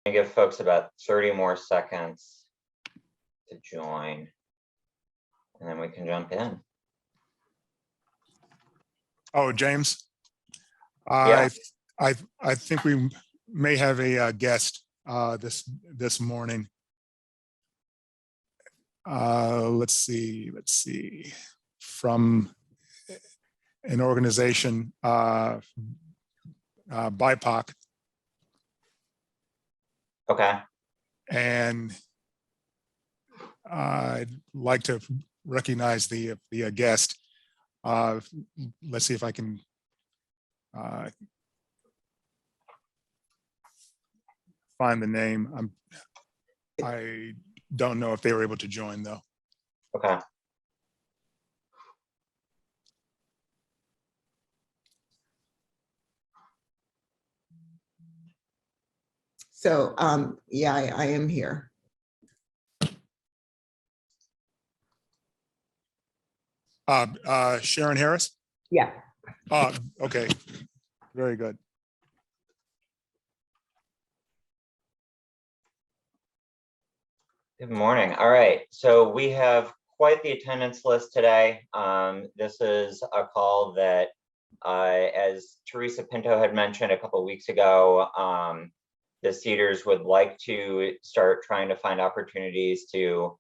to give folks about 30 more seconds to join, and then we can jump in. Oh, James, Yeah. I think we may have a guest this morning. Let's see, from an organization, BIPOC. Okay. And I'd like to recognize the guest. Let's see if I can find the name. I don't know if they were able to join though. Okay. So, yeah, I am here. Sharon Harris? Yeah. Okay, very good. Good morning. All right, so we have quite the attendance list today. This is a call that, as Teresa Pinto had mentioned a couple of weeks ago, the Cedars would like to start trying to find opportunities to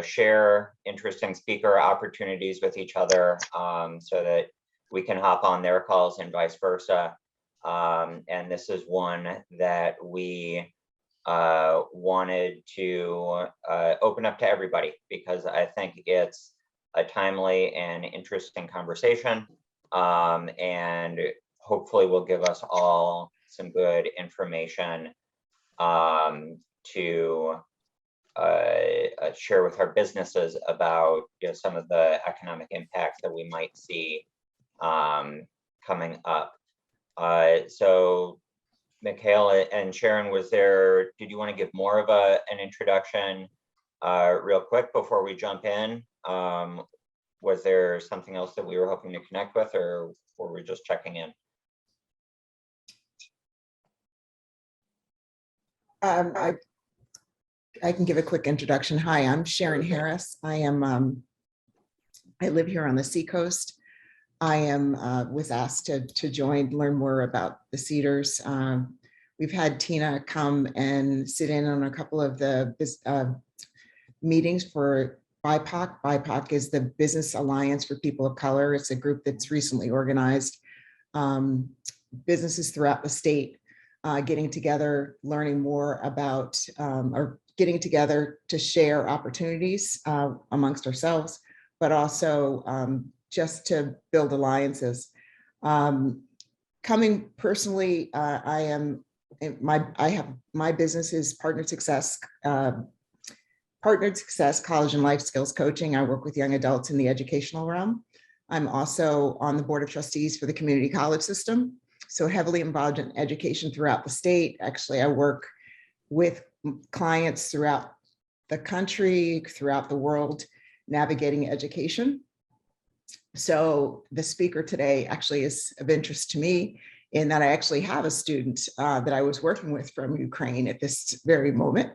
share interesting speaker opportunities with each other, so that we can hop on their calls and vice versa. And this is one that we wanted to open up to everybody, because I think it's a timely and interesting conversation, and hopefully will give us all some good information to share with our businesses about some of the economic impacts that we might see coming up. So Mikhail and Sharon, did you want to give more of an introduction real quick before we jump in? Was there something else that we were hoping to connect with, or were we just checking in? I can give a quick introduction. Hi, I'm Sharon Harris. I live here on the Seacoast. I was asked to learn more about the Cedars. We've had Tina come and sit in on a couple of the meetings for BIPOC. BIPOC is the Business Alliance for People of Color. It's a group that's recently organized businesses throughout the state, getting together, learning more about, or getting together to share opportunities amongst ourselves, but also just to build alliances. Coming personally, my business is Partnered Success College and Life Skills Coaching. I work with young adults in the educational realm. I'm also on the board of trustees for the community college system, so heavily involved in education throughout the state. Actually, I work with clients throughout the country, throughout the world, navigating education. So the speaker today actually is of interest to me in that I actually have a student that I was working with from Ukraine at this very moment.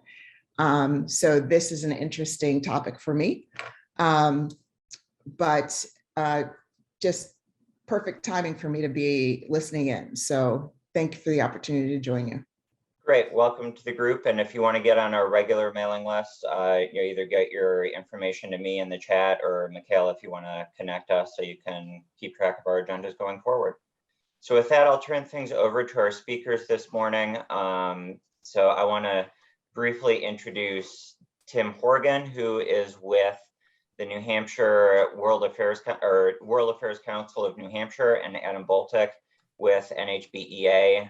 So this is an interesting topic for me, but just perfect timing for me to be listening in. So thank you for the opportunity to join you. Great, welcome to the group. And if you want to get on our regular mailing list, you either get your information to me in the chat, or Mikhail, if you want to connect us so you can keep track of our agendas going forward. So with that, I'll turn things over to our speakers this morning. So I want to briefly introduce Tim Horgan, who is with the New Hampshire World Affairs Council of New Hampshire, and Adam Boltik with NHBEA,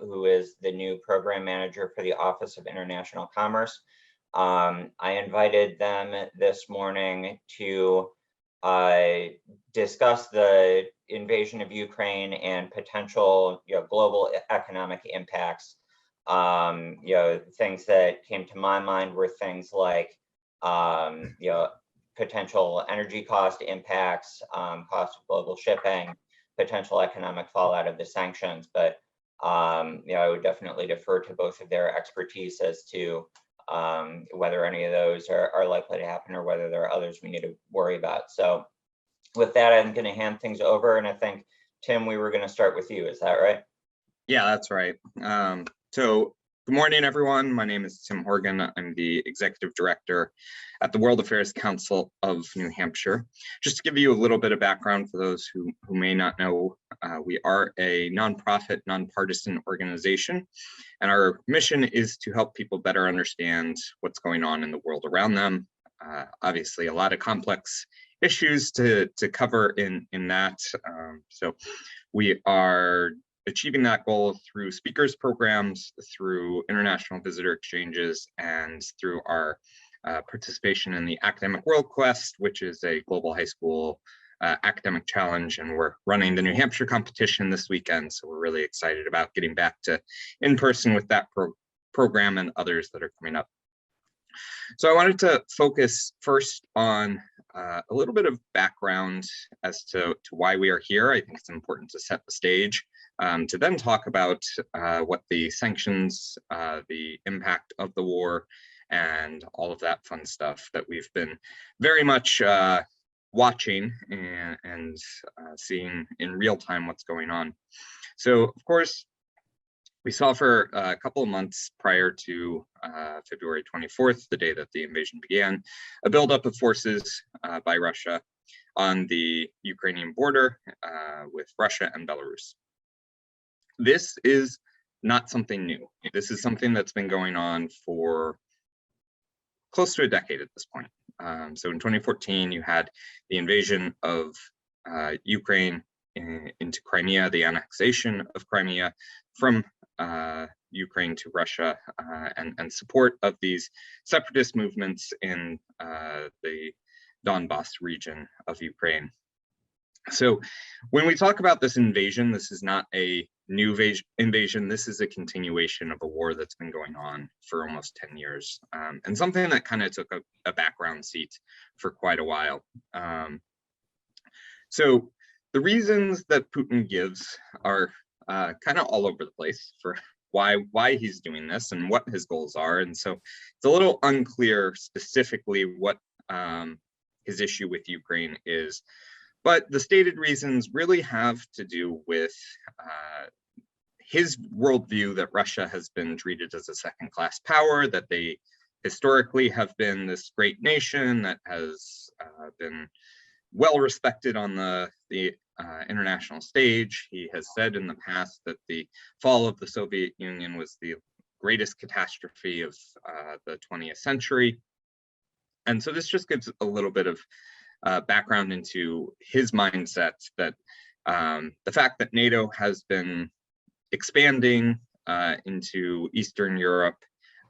who is the new program manager for the Office of International Commerce. I invited them this morning to discuss the invasion of Ukraine and potential global economic impacts. Things that came to my mind were things like potential energy cost impacts, cost of global shipping, potential economic fallout of the sanctions, but I would definitely defer to both of their expertise as to whether any of those are likely to happen or whether there are others we need to worry about. So with that, I'm going to hand things over, and I think, Tim, we were going to start with you. Is that right? Yeah, that's right. So good morning, everyone. My name is Tim Horgan. I'm the Executive Director at the World Affairs Council of New Hampshire. Just to give you a little bit of background for those who may not know, we are a nonprofit, nonpartisan organization, and our mission is to help people better understand what's going on in the world around them. Obviously, a lot of complex issues to cover in that. So we are achieving that goal through speakers programs, through international visitor exchanges, and through our participation in the Academic World Quest, which is a global high school academic challenge. And we're running the New Hampshire competition this weekend. So we're really excited about getting back to in person with that program and others that are coming up. So I wanted to focus first on a little bit of background as to why we are here. I think it's important to set the stage, to then talk about what the sanctions, the impact of the war, and all of that fun stuff that we've been very much watching and seeing in real time what's going on. So, of course, we saw for a couple of months prior to February 24th, the day that the invasion began, a buildup of forces by Russia on the Ukrainian border with Russia and Belarus. This is not something new. This is something that's been going on for close to a decade at this point. So in 2014, you had the invasion of Ukraine into Crimea, the annexation of Crimea from Ukraine to Russia, and support of these separatist movements in the Donbas region of Ukraine. So when we talk about this invasion, this is not a new invasion. This is a continuation of a war that's been going on for almost 10 years, and something that kind of took a background seat for quite a while. So the reasons that Putin gives are kind of all over the place for why he's doing this and what his goals are. And so it's a little unclear specifically what his issue with Ukraine is. But the stated reasons really have to do with his worldview that Russia has been treated as a second-class power, that they historically have been this great nation that has been well respected on the international stage. He has said in the past that the fall of the Soviet Union was the greatest catastrophe of the 20th century. And so this just gives a little bit of background into his mindset, that the fact that NATO has been expanding into Eastern Europe,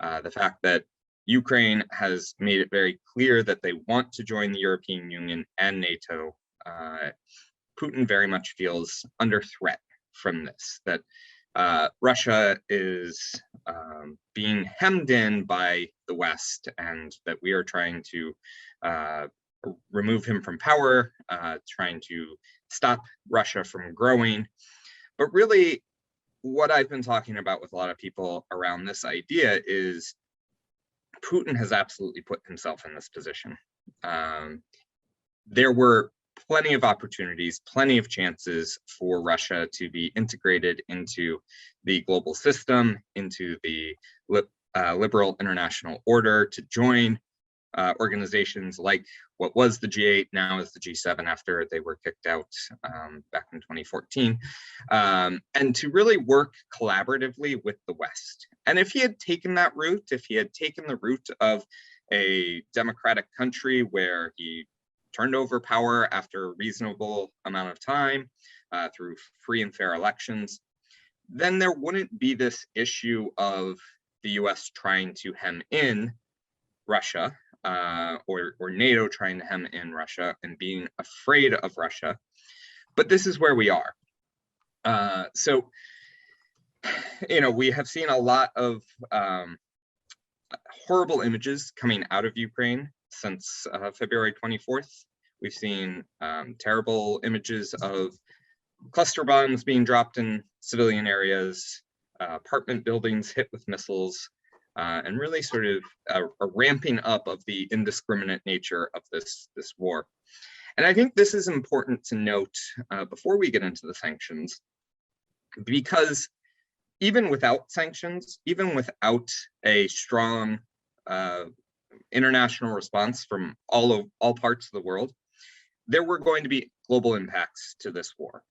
the fact that Ukraine has made it very clear that they want to join the European Union and NATO, Putin very much feels under threat from this, that Russia is being hemmed in by the West, and that we are trying to remove him from power, trying to stop Russia from growing. But really, what I've been talking about with a lot of people around this idea is Putin has absolutely put himself in this position. There were plenty of opportunities, plenty of chances for Russia to be integrated into the global system, into the liberal international order, to join organizations like what was the G8, now is the G7 after they were kicked out back in 2014, and to really work collaboratively with the West. And if he had taken that route, if he had taken the route of a democratic country where he turned over power after a reasonable amount of time through free and fair elections, then there wouldn't be this issue of the US trying to hem in Russia, or NATO trying to hem in Russia and being afraid of Russia. But this is where we are. So, we have seen a lot of horrible images coming out of Ukraine since February 24th. We've seen terrible images of cluster bombs being dropped in civilian areas, apartment buildings hit with missiles, and really sort of a ramping up of the indiscriminate nature of this war. And I think this is important to note before we get into the sanctions, because even without sanctions, even without a strong international response from all parts of the world, there were going to be global impacts to this war.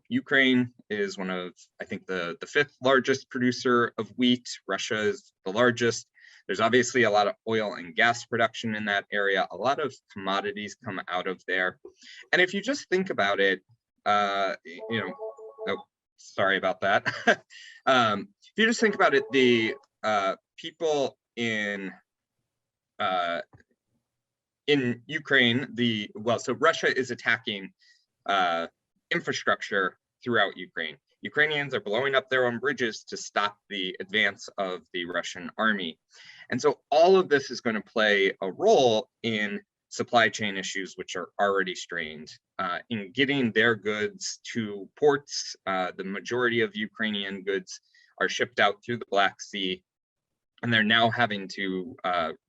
Ukraine is one of, I think, the fifth largest producer of wheat. Russia is the largest. There's obviously a lot of oil and gas production in that area. A lot of commodities come out of there. And if you just think about it, you know, oh, sorry about that. If you just think about it, the people in Ukraine, so Russia is attacking infrastructure throughout Ukraine. Ukrainians are blowing up their own bridges to stop the advance of the Russian army. And so all of this is going to play a role in supply chain issues, which are already strained, in getting their goods to ports. The majority of Ukrainian goods are shipped out through the Black Sea, and they're now having to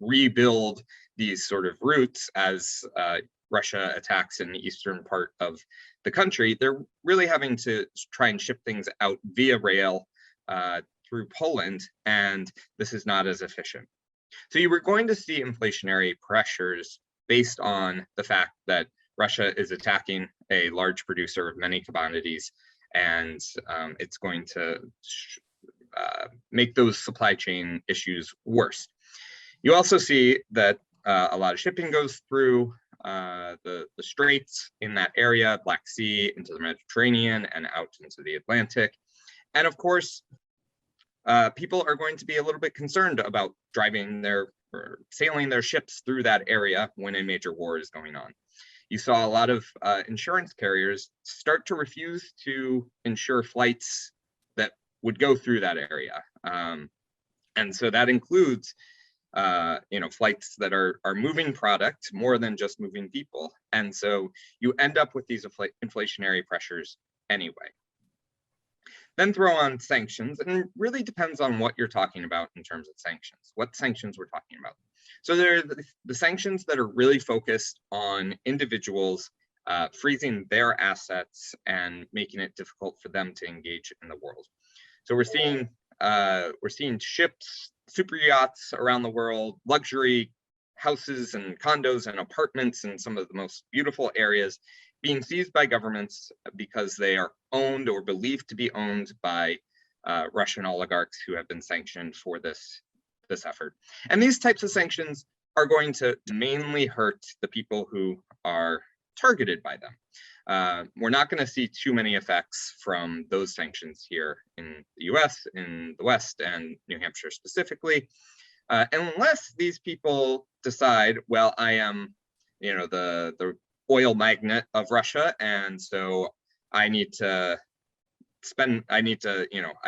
rebuild these sort of routes as Russia attacks in the eastern part of the country. They're really having to try and ship things out via rail through Poland, and this is not as efficient. So you were going to see inflationary pressures based on the fact that Russia is attacking a large producer of many commodities, and it's going to make those supply chain issues worse. You also see that a lot of shipping goes through the straits in that area, Black Sea, into the Mediterranean, and out into the Atlantic. And of course, people are going to be a little bit concerned about sailing their ships through that area when a major war is going on. You saw a lot of insurance carriers start to refuse to insure flights that would go through that area. And so that includes flights that are moving product more than just moving people. And so you end up with these inflationary pressures anyway. Then throw on sanctions, and it really depends on what you're talking about in terms of sanctions, what sanctions we're talking about. So there are the sanctions that are really focused on individuals freezing their assets and making it difficult for them to engage in the world. So we're seeing ships, super yachts around the world, luxury houses and condos and apartments in some of the most beautiful areas being seized by governments because they are owned or believed to be owned by Russian oligarchs who have been sanctioned for this effort. And these types of sanctions are going to mainly hurt the people who are targeted by them. We're not going to see too many effects from those sanctions here in the US, in the West, and New Hampshire specifically, unless these people decide, well, I am, the oil magnate of Russia, and so I need to, I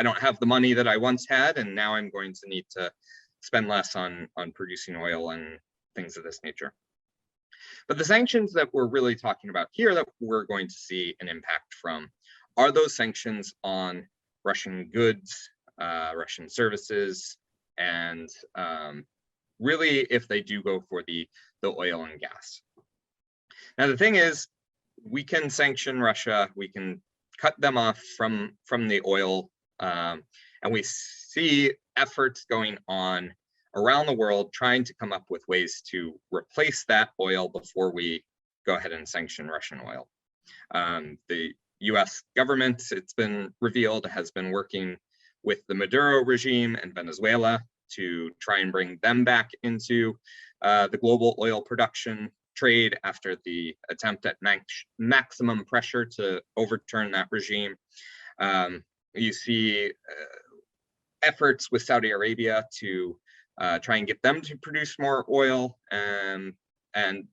don't have the money that I once had, and now I'm going to need to spend less on producing oil and things of this nature. But the sanctions that we're really talking about here that we're going to see an impact from are those sanctions on Russian goods, Russian services, and really if they do go for the oil and gas. Now, the thing is, we can sanction Russia, we can cut them off from the oil, and we see efforts going on around the world trying to come up with ways to replace that oil before we go ahead and sanction Russian oil. The US government, it's been revealed, has been working with the Maduro regime and Venezuela to try and bring them back into the global oil production trade after the attempt at maximum pressure to overturn that regime. You see efforts with Saudi Arabia to try and get them to produce more oil, and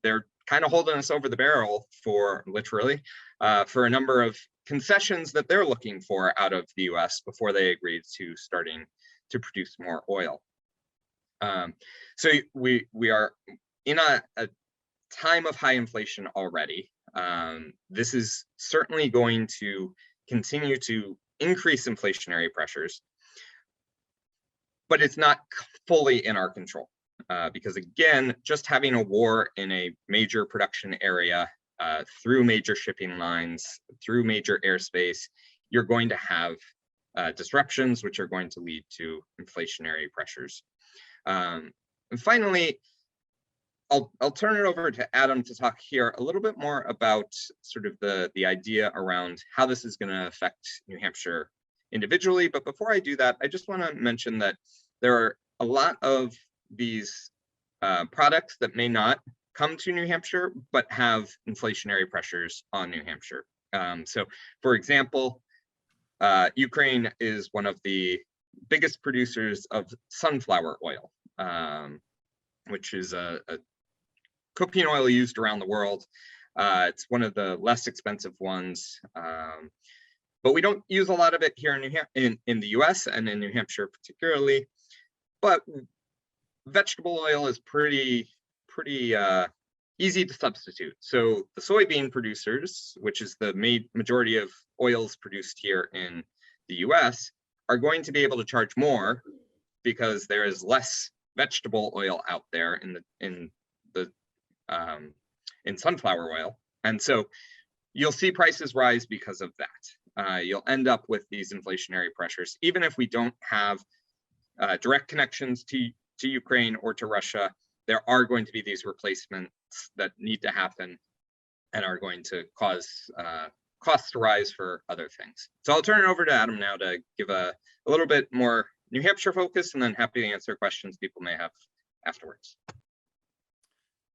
they're kind of holding us over the barrel for a number of concessions that they're looking for out of the US before they agreed to starting to produce more oil. So we are in a time of high inflation already. This is certainly going to continue to increase inflationary pressures, but it's not fully in our control. Because again, just having a war in a major production area, through major shipping lines, through major airspace, you're going to have disruptions, which are going to lead to inflationary pressures. And finally, I'll turn it over to Adam to talk here a little bit more about sort of the idea around how this is going to affect New Hampshire individually. But before I do that, I just want to mention that there are a lot of these products that may not come to New Hampshire, but have inflationary pressures on New Hampshire. So for example, Ukraine is one of the biggest producers of sunflower oil, which is a cooking oil used around the world. It's one of the less expensive ones, but we don't use a lot of it here in the US and in New Hampshire particularly. But vegetable oil is pretty easy to substitute. So the soybean producers, which is the majority of oils produced here in the US, are going to be able to charge more because there is less vegetable oil out there in sunflower oil, and so you'll see prices rise because of that. You'll end up with these inflationary pressures, even if we don't have direct connections to Ukraine or to Russia. There are going to be these replacements that need to happen and are going to cause costs to rise for other things. So I'll turn it over to Adam now to give a little bit more New Hampshire focus, and then happy to answer questions people may have afterwards.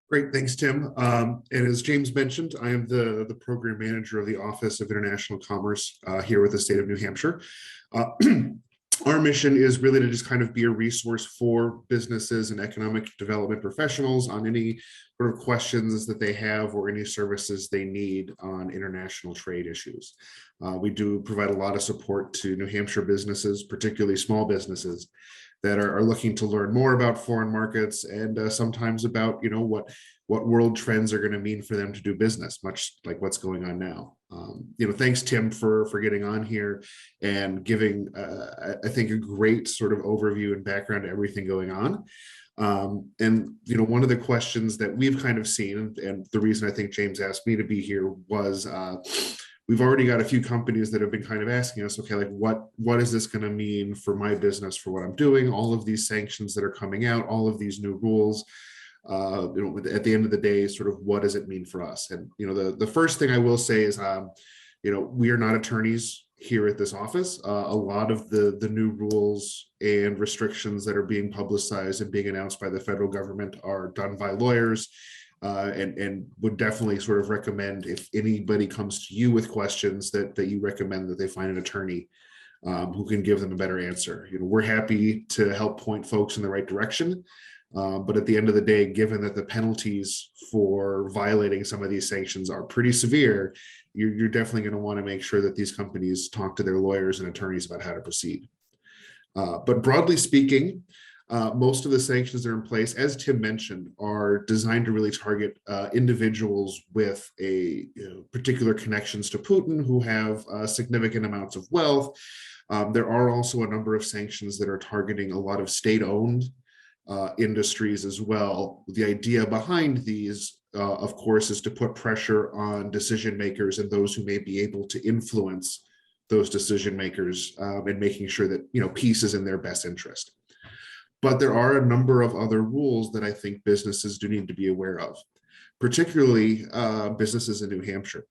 Great, thanks, Tim. And as James mentioned, I am the program manager of the Office of International Commerce here with the state of New Hampshire. Our mission is really to just kind of be a resource for businesses and economic development professionals on any sort of questions that they have or any services they need on international trade issues. We do provide a lot of support to New Hampshire businesses, particularly small businesses, that are looking to learn more about foreign markets and sometimes about, you know, what world trends are going to mean for them to do business, much like what's going on now. You know, thanks, Tim, for getting on here and giving, I think, a great sort of overview and background to everything going on. And, you know, one of the questions that we've kind of seen, and the reason I think James asked me to be here was, we've already got a few companies that have been kind of asking us, okay, like what is this going to mean for my business, for what I'm doing, all of these sanctions that are coming out, all of these new rules, you know, at the end of the day, sort of what does it mean for us? And, you know, the first thing I will say is, you know, we are not attorneys here at this office. A lot of the new rules and restrictions that are being publicized and being announced by the federal government are done by lawyers. And would definitely sort of recommend, if anybody comes to you with questions, that you recommend that they find an attorney who can give them a better answer. You know, we're happy to help point folks in the right direction, but at the end of the day, given that the penalties for violating some of these sanctions are pretty severe, you're definitely going to want to make sure that these companies talk to their lawyers and attorneys about how to proceed. But broadly speaking, most of the sanctions that are in place, as Tim mentioned, are designed to really target individuals with particular connections to Putin who have significant amounts of wealth. There are also a number of sanctions that are targeting a lot of state-owned industries as well. The idea behind these, of course, is to put pressure on decision makers and those who may be able to influence those decision makers and making sure that, you know, peace is in their best interest. But there are a number of other rules that I think businesses do need to be aware of, particularly businesses in New Hampshire.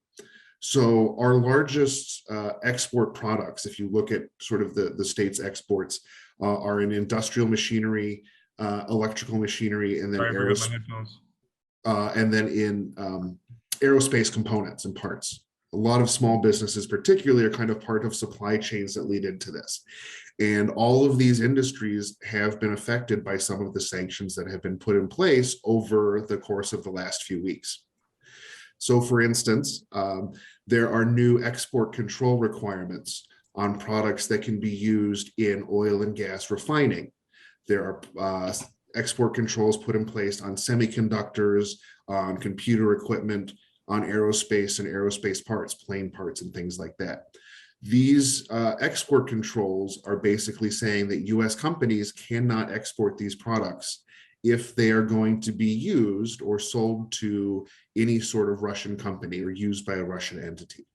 So our largest export products, if you look at sort of the state's exports, are in industrial machinery, electrical machinery, and then in aerospace components and parts. A lot of small businesses particularly are kind of part of supply chains that lead into this. And all of these industries have been affected by some of the sanctions that have been put in place over the course of the last few weeks. So for instance, there are new export control requirements on products that can be used in oil and gas refining. There are export controls put in place on semiconductors, on computer equipment, on aerospace and aerospace parts, plane parts, and things like that. These export controls are basically saying that US companies cannot export these products if they are going to be used or sold to any sort of Russian company or used by a Russian entity.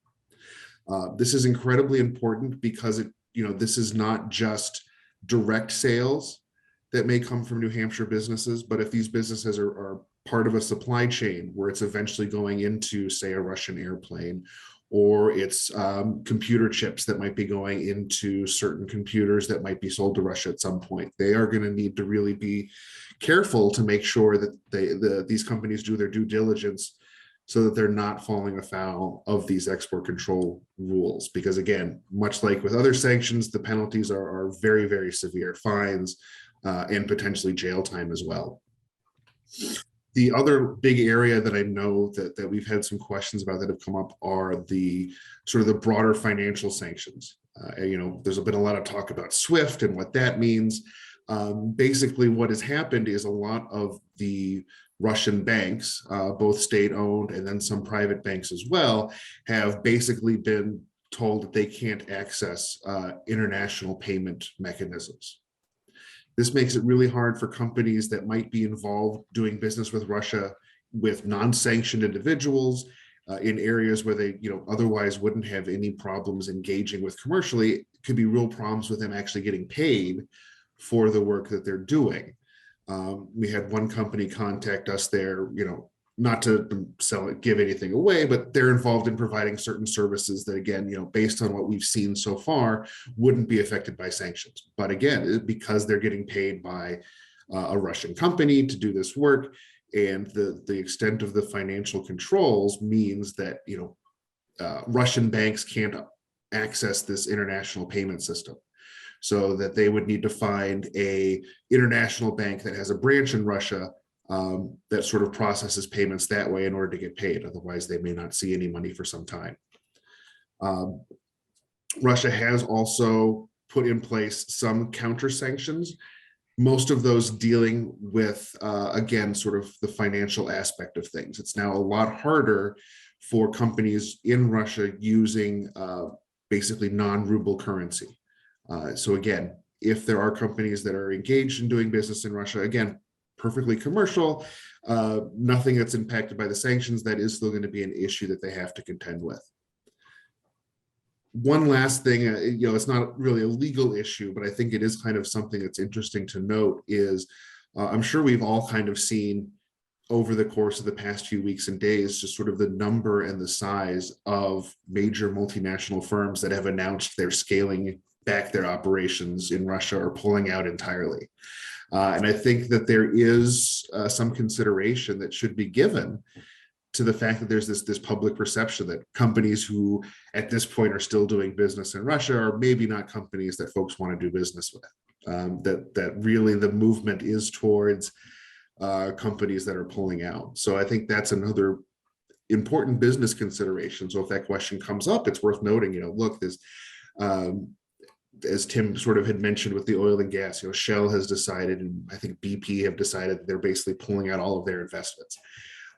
This is incredibly important because this is not just direct sales that may come from New Hampshire businesses, but if these businesses are part of a supply chain where it's eventually going into, say, a Russian airplane, or it's computer chips that might be going into certain computers that might be sold to Russia at some point, they are going to need to really be careful to make sure that these companies do their due diligence so that they're not falling afoul of these export control rules. Because again, much like with other sanctions, the penalties are very, very severe, fines and potentially jail time as well. The other big area that I know that we've had some questions about that have come up are the sort of the broader financial sanctions. There's been a lot of talk about SWIFT and what that means. Basically, what has happened is a lot of the Russian banks, both state-owned and then some private banks as well, have basically been told that they can't access international payment mechanisms. This makes it really hard for companies that might be involved doing business with Russia with non-sanctioned individuals in areas where they otherwise wouldn't have any problems engaging with commercially. It could be real problems with them actually getting paid for the work that they're doing. We had one company contact us there, not to give anything away, but they're involved in providing certain services that, again, based on what we've seen so far, wouldn't be affected by sanctions. But again, because they're getting paid by a Russian company to do this work, and the extent of the financial controls means that, Russian banks can't access this international payment system. So that they would need to find a international bank that has a branch in Russia that sort of processes payments that way in order to get paid. Otherwise, they may not see any money for some time. Russia has also put in place some counter sanctions, most of those dealing with, again, sort of the financial aspect of things. It's now a lot harder for companies in Russia using basically non-ruble currency. So again, if there are companies that are engaged in doing business in Russia, again, perfectly commercial, nothing that's impacted by the sanctions, that is still going to be an issue that they have to contend with. One last thing, it's not really a legal issue, but I think it is kind of something that's interesting to note is I'm sure we've all kind of seen over the course of the past few weeks and days, just sort of the number and the size of major multinational firms that have announced they're scaling back their operations in Russia or pulling out entirely. And I think that there is some consideration that should be given to the fact that there's this public perception that companies who at this point are still doing business in Russia are maybe not companies that folks want to do business with. That really the movement is towards companies that are pulling out. So I think that's another important business consideration. So if that question comes up, it's worth noting, look, there's as Tim sort of had mentioned with the oil and gas, Shell has decided, and I think BP have decided that they're basically pulling out all of their investments.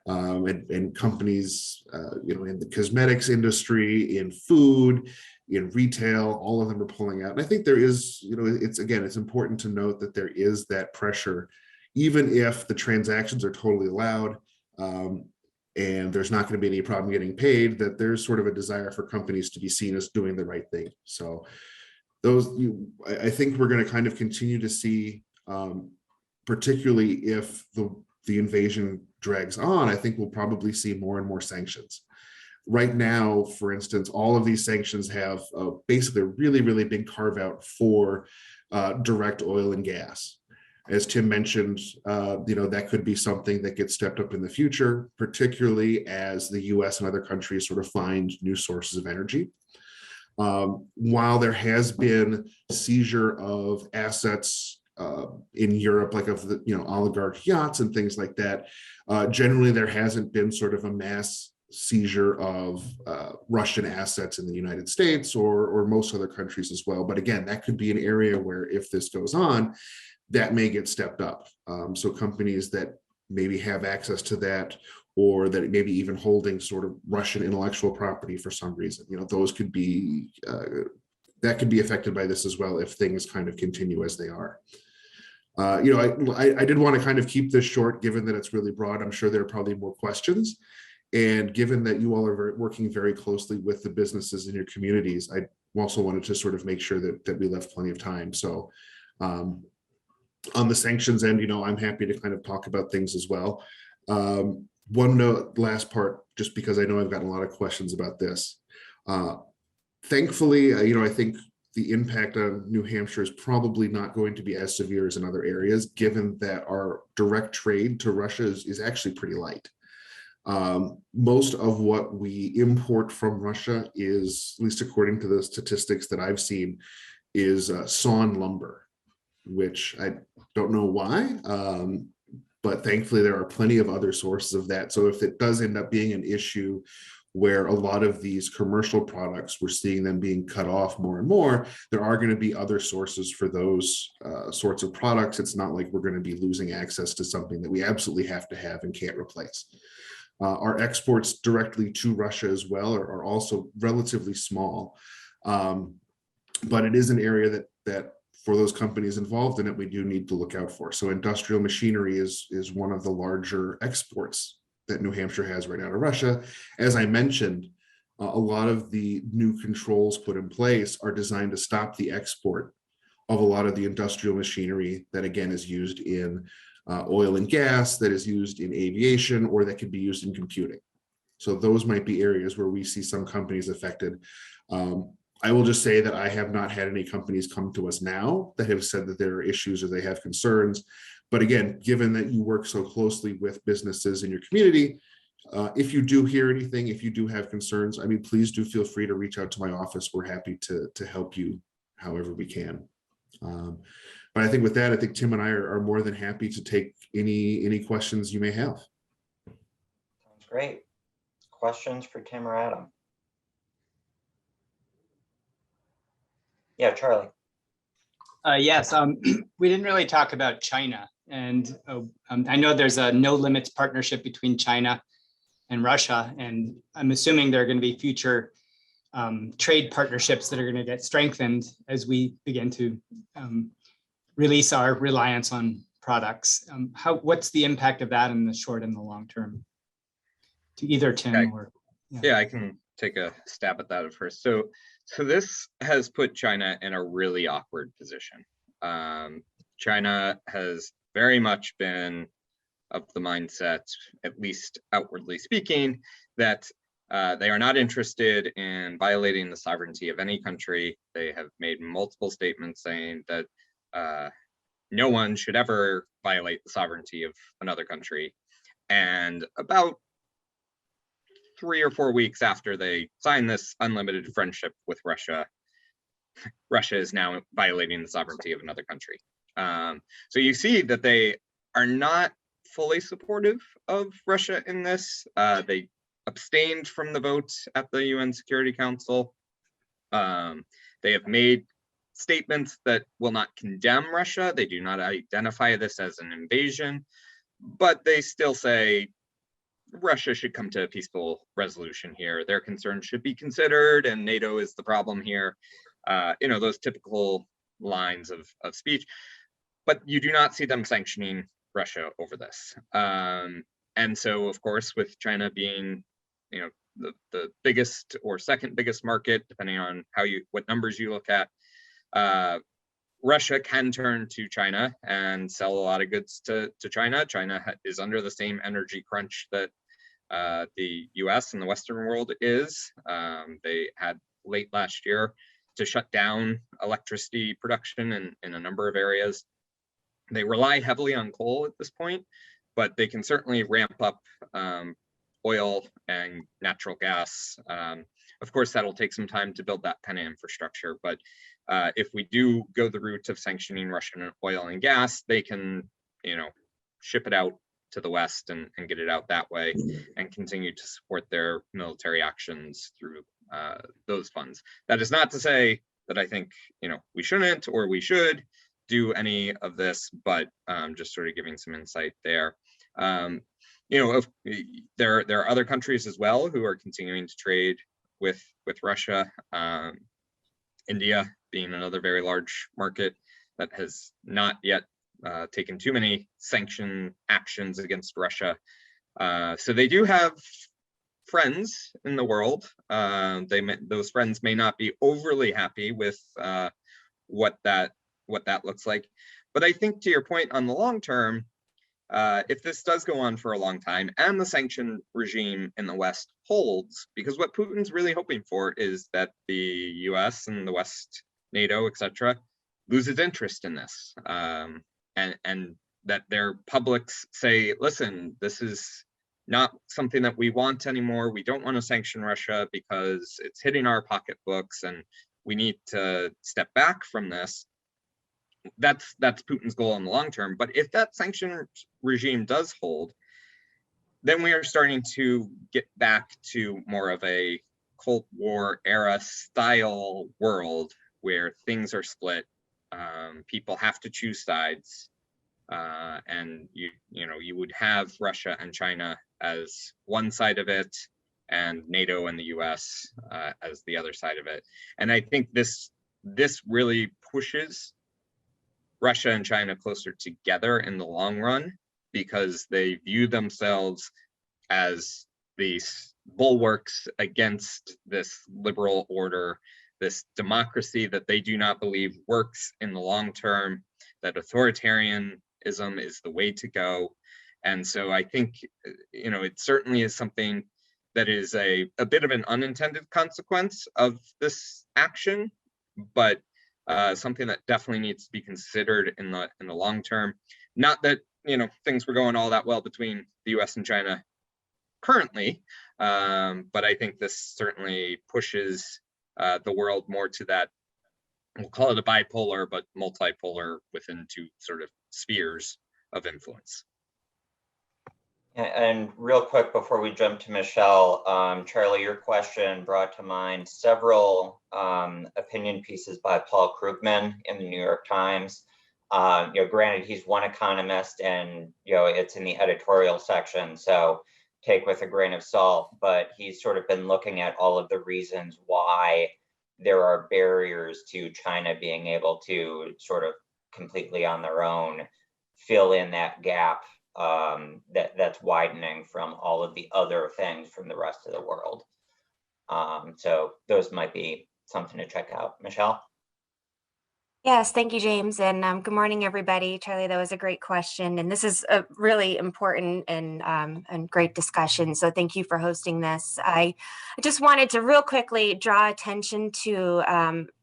And companies, in the cosmetics industry, in food, in retail, all of them are pulling out. And I think there is, it's important to note that there is that pressure, even if the transactions are totally allowed, and there's not going to be any problem getting paid, that there's sort of a desire for companies to be seen as doing the right thing. So I think we're going to kind of continue to see, particularly if the invasion drags on, I think we'll probably see more and more sanctions. Right now, for instance, all of these sanctions have basically a really, really big carve out for direct oil and gas. As Tim mentioned, that could be something that gets stepped up in the future, particularly as the US and other countries sort of find new sources of energy. While there has been seizure of assets in Europe, like of the oligarch yachts and things like that, generally there hasn't been sort of a mass seizure of Russian assets in the United States or most other countries as well. But again, that could be an area where if this goes on, that may get stepped up. So companies that maybe have access to that or that it may be even holding sort of Russian intellectual property for some reason. Those could be, that could be affected by this as well if things kind of continue as they are. I did want to kind of keep this short, given that it's really broad. I'm sure there are probably more questions. And given that you all are working very closely with the businesses in your communities, I also wanted to sort of make sure that we left plenty of time. So on the sanctions end, I'm happy to kind of talk about things as well. One note, last part, just because I know I've gotten a lot of questions about this. Thankfully, I think the impact on New Hampshire is probably not going to be as severe as in other areas, given that our direct trade to Russia is actually pretty light. Most of what we import from Russia is, at least according to the statistics that I've seen, is sawn lumber, which I don't know why, but thankfully there are plenty of other sources of that. So if it does end up being an issue where a lot of these commercial products, we're seeing them being cut off more and more, there are going to be other sources for those sorts of products. It's not like we're going to be losing access to something that we absolutely have to have and can't replace. Our exports directly to Russia as well are also relatively small, but it is an area that for those companies involved in it, we do need to look out for. So industrial machinery is one of the larger exports that New Hampshire has right now to Russia. As I mentioned, a lot of the new controls put in place are designed to stop the export of a lot of the industrial machinery that, again, is used in oil and gas, that is used in aviation, or that could be used in computing. So those might be areas where we see some companies affected. I will just say that I have not had any companies come to us now that have said that there are issues or they have concerns. But again, given that you work so closely with businesses in your community, if you do hear anything, if you do have concerns, please do feel free to reach out to my office. We're happy to help you however we can. But I think with that, I think Tim and I are more than happy to take any questions you may have. Sounds great. Questions for Tim or Adam? Yeah, Charlie. Yes, we didn't really talk about China, and I know there's a no limits partnership between China and Russia, and I'm assuming there are going to be future trade partnerships that are going to get strengthened as we begin to release our reliance on products. What's the impact of that in the short and the long term? To either Tim or yeah, I can take a stab at that at first. So this has put China in a really awkward position. China has very much been of the mindset, at least outwardly speaking, that they are not interested in violating the sovereignty of any country. They have made multiple statements saying that no one should ever violate the sovereignty of another country. And about 3 or 4 weeks after they signed this unlimited friendship with Russia, Russia is now violating the sovereignty of another country. So you see that they are not fully supportive of Russia in this. They abstained from the vote at the UN Security Council. They have made statements that will not condemn Russia. They do not identify this as an invasion, but they still say Russia should come to a peaceful resolution here. Their concerns should be considered, and NATO is the problem here. Those typical lines of speech, but you do not see them sanctioning Russia over this. And so, of course, with China being, the biggest or second biggest market, depending on what numbers you look at, Russia can turn to China and sell a lot of goods to China. China is under the same energy crunch that the US and the Western world is. They had late last year to shut down electricity production in a number of areas. They rely heavily on coal at this point, but they can certainly ramp up oil and natural gas. Of course, that'll take some time to build that kind of infrastructure, but if we do go the route of sanctioning Russian oil and gas, they can, ship it out to the West and get it out that way and continue to support their military actions through those funds. That is not to say that I think, we shouldn't or we should do any of this, but just sort of giving some insight there. there are other countries as well who are continuing to trade with Russia. India being another very large market that has not yet taken too many sanction actions against Russia. So they do have friends in the world. Those friends may not be overly happy with what that looks like. But I think, to your point, on the long term, if this does go on for a long time and the sanction regime in the West holds, because what Putin's really hoping for is that the US and the West, NATO, etc., loses interest in this, and that their publics say, listen, this is not something that we want anymore. We don't want to sanction Russia because it's hitting our pocketbooks and we need to step back from this. That's Putin's goal in the long term. But if that sanction regime does hold, then we are starting to get back to more of a Cold War era style world where things are split. People have to choose sides, and you would have Russia and China as one side of it, and NATO and the US as the other side of it. And I think this really pushes Russia and China closer together in the long run, because they view themselves as these bulwarks against this liberal order, this democracy that they do not believe works in the long term, that authoritarianism is the way to go. And so I think, it certainly is something that is a bit of an unintended consequence of this action, but something that definitely needs to be considered in the long term. Not that things were going all that well between the US and China currently, but I think this certainly pushes the world more to that, we'll call it a bipolar, but multipolar within two sort of spheres of influence. And real quick before we jump to Michelle, Charlie, your question brought to mind several opinion pieces by Paul Krugman in the New York Times. Granted, he's one economist, and it's in the editorial section, so take with a grain of salt. But he's sort of been looking at all of the reasons why there are barriers to China being able to sort of completely on their own fill in that gap that's widening from all of the other things from the rest of the world. So those might be something to check out. Michelle? Yes, thank you, James. And good morning, everybody. Charlie, that was a great question. And this is a really important and great discussion. So thank you for hosting this. I just wanted to real quickly draw attention to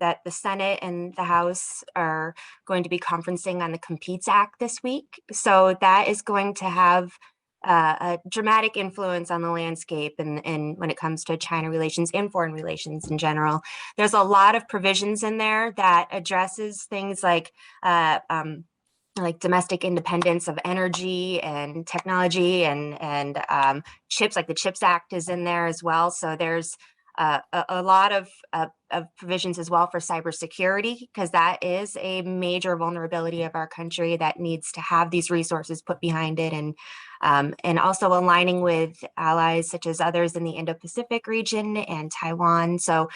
that the Senate and the House are going to be conferencing on the Competes Act this week. So that is going to have a dramatic influence on the landscape and when it comes to China relations and foreign relations in general. There's a lot of provisions in there that addresses things like domestic independence of energy and technology and chips, like the CHIPS Act is in there as well. So there's a lot of provisions as well for cybersecurity, because that is a major vulnerability of our country that needs to have these resources put behind it, and also aligning with allies such as others in the Indo-Pacific region and Taiwan. So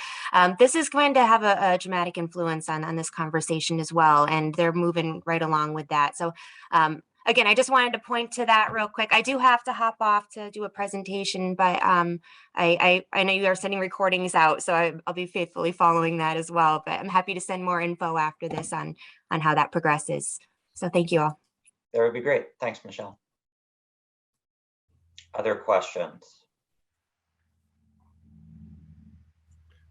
this is going to have a dramatic influence on this conversation as well, and they're moving right along with that. So again, I just wanted to point to that real quick. I do have to hop off to do a presentation, but I know you are sending recordings out, so I'll be faithfully following that as well. But I'm happy to send more info after this on how that progresses. So thank you all. That would be great. Thanks, Michelle. Other questions?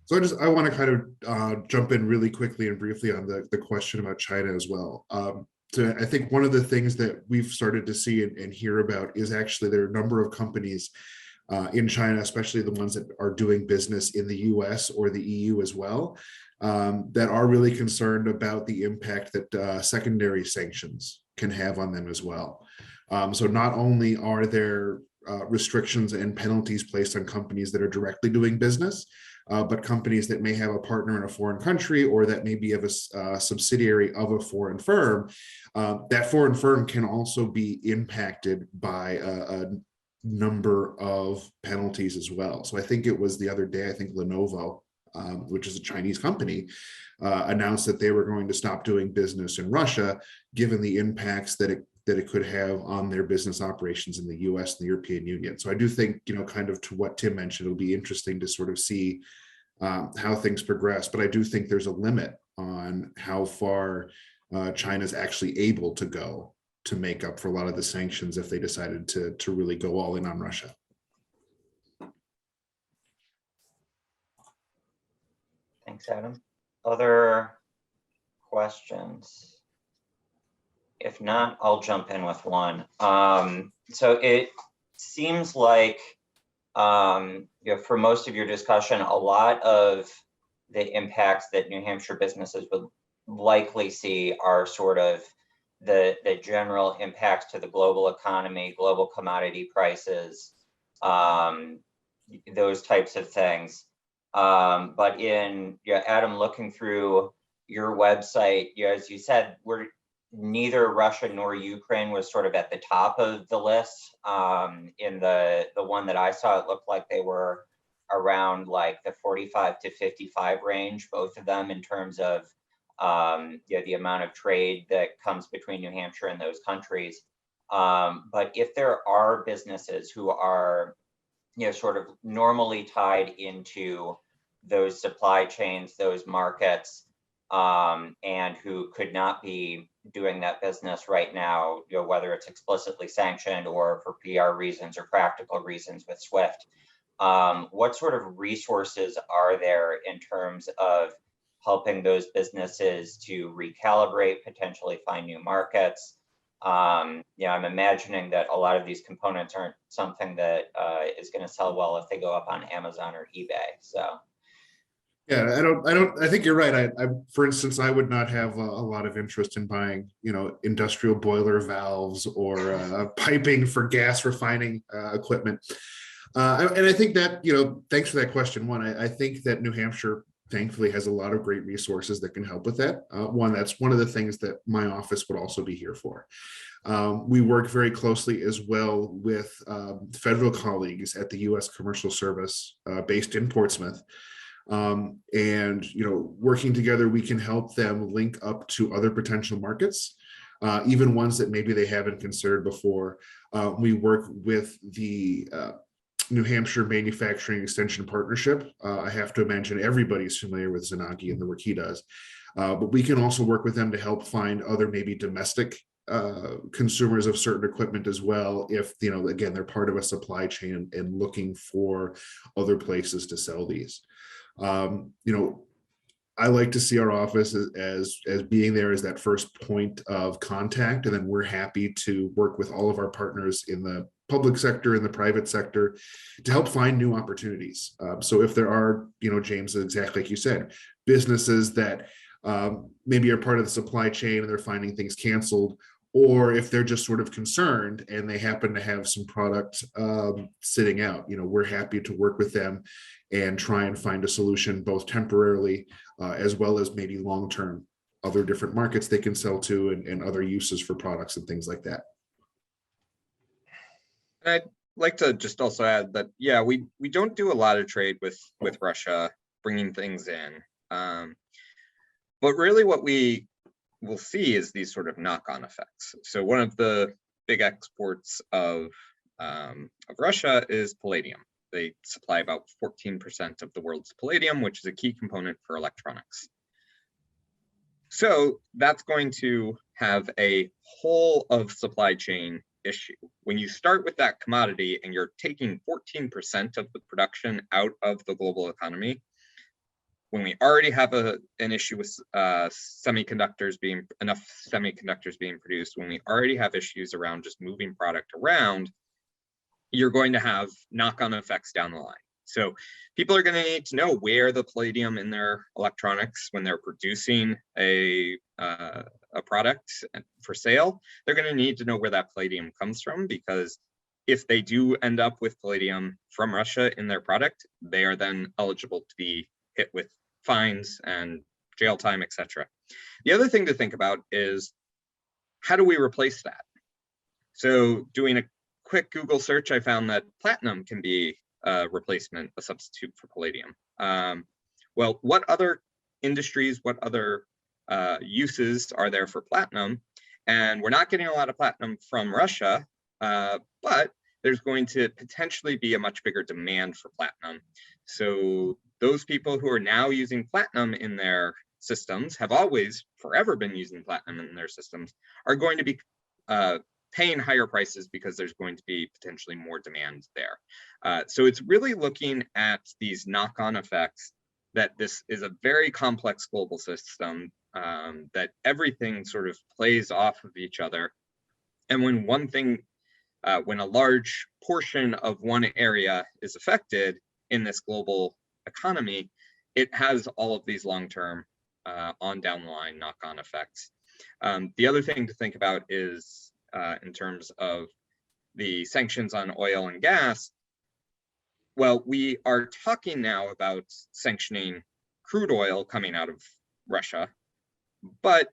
So I want to kind of jump in really quickly and briefly on the question about China as well. So I think one of the things that we've started to see and hear about is actually there are a number of companies in China, especially the ones that are doing business in the US or the EU as well, that are really concerned about the impact that secondary sanctions can have on them as well. So not only are there restrictions and penalties placed on companies that are directly doing business, but companies that may have a partner in a foreign country or that maybe have a subsidiary of a foreign firm, that foreign firm can also be impacted by number of penalties as well. So I think it was the other day, I think Lenovo, which is a Chinese company, announced that they were going to stop doing business in Russia, given the impacts that it could have on their business operations in the US and the European Union. So I do think, kind of to what Tim mentioned, it'll be interesting to sort of see how things progress. But I do think there's a limit on how far China's actually able to go to make up for a lot of the sanctions if they decided to really go all in on Russia. Thanks, Adam. Other questions? If not, I'll jump in with one. So it seems like, for most of your discussion, a lot of the impacts that New Hampshire businesses would likely see are sort of the general impacts to the global economy, global commodity prices, those types of things. But in Adam, looking through your website, as you said, neither Russia nor Ukraine was sort of at the top of the list. In the one that I saw, it looked like they were around like the 45 to 55 range, both of them in terms of the amount of trade that comes between New Hampshire and those countries. But if there are businesses who are sort of normally tied into those supply chains, those markets, and who could not be doing that business right now, whether it's explicitly sanctioned or for PR reasons or practical reasons with SWIFT, what sort of resources are there in terms of helping those businesses to recalibrate, potentially find new markets? I'm imagining that a lot of these components aren't something that is going to sell well if they go up on Amazon or eBay. So. Yeah, I think you're right. For instance, I would not have a lot of interest in buying, industrial boiler valves or piping for gas refining equipment. And I think that, thanks for that question. One, I think that New Hampshire thankfully has a lot of great resources that can help with that. That's one of the things that my office would also be here for. We work very closely as well with federal colleagues at the U.S. Commercial Service based in Portsmouth. And working together, we can help them link up to other potential markets, even ones that maybe they haven't considered before. We work with the New Hampshire Manufacturing Extension Partnership. I have to imagine everybody's familiar with Zanagi and the work he does, but we can also work with them to help find other maybe domestic consumers of certain equipment as well, if again they're part of a supply chain and looking for other places to sell these. I like to see our office as being there as that first point of contact, and then we're happy to work with all of our partners in the public sector and the private sector to help find new opportunities. So if there are, James, exactly like you said, businesses that maybe are part of the supply chain and they're finding things canceled, or if they're just sort of concerned and they happen to have some product sitting out, we're happy to work with them and try and find a solution, both temporarily as well as maybe long-term, other different markets they can sell to and other uses for products and things like that. I'd like to just also add that, yeah, we don't do a lot of trade with Russia, bringing things in. But really what we will see is these sort of knock-on effects. So one of the big exports of Russia is palladium. They supply about 14% of the world's palladium, which is a key component for electronics. So that's going to have a whole of supply chain issue. When you start with that commodity and you're taking 14% of the production out of the global economy, when we already have an issue with enough semiconductors being produced, when we already have issues around just moving product around, you're going to have knock-on effects down the line. So people are going to need to know where the palladium in their electronics, when they're producing a product for sale, they're going to need to know where that palladium comes from, because if they do end up with palladium from Russia in their product, they are then eligible to be hit with fines and jail time, etc. The other thing to think about is, how do we replace that? So doing a quick Google search, I found that platinum can be a replacement, a substitute for palladium. Well, what other industries, what other uses are there for platinum? And we're not getting a lot of platinum from Russia, but there's going to potentially be a much bigger demand for platinum. So those people who are now using platinum in their systems, have always forever been using platinum in their systems, are going to be paying higher prices because there's going to be potentially more demand there. So it's really looking at these knock-on effects, that this is a very complex global system, that everything sort of plays off of each other. And when one thing, when a large portion of one area is affected in this global economy, it has all of these long-term on down the line knock-on effects. The other thing to think about is in terms of the sanctions on oil and gas. Well, we are talking now about sanctioning crude oil coming out of Russia, but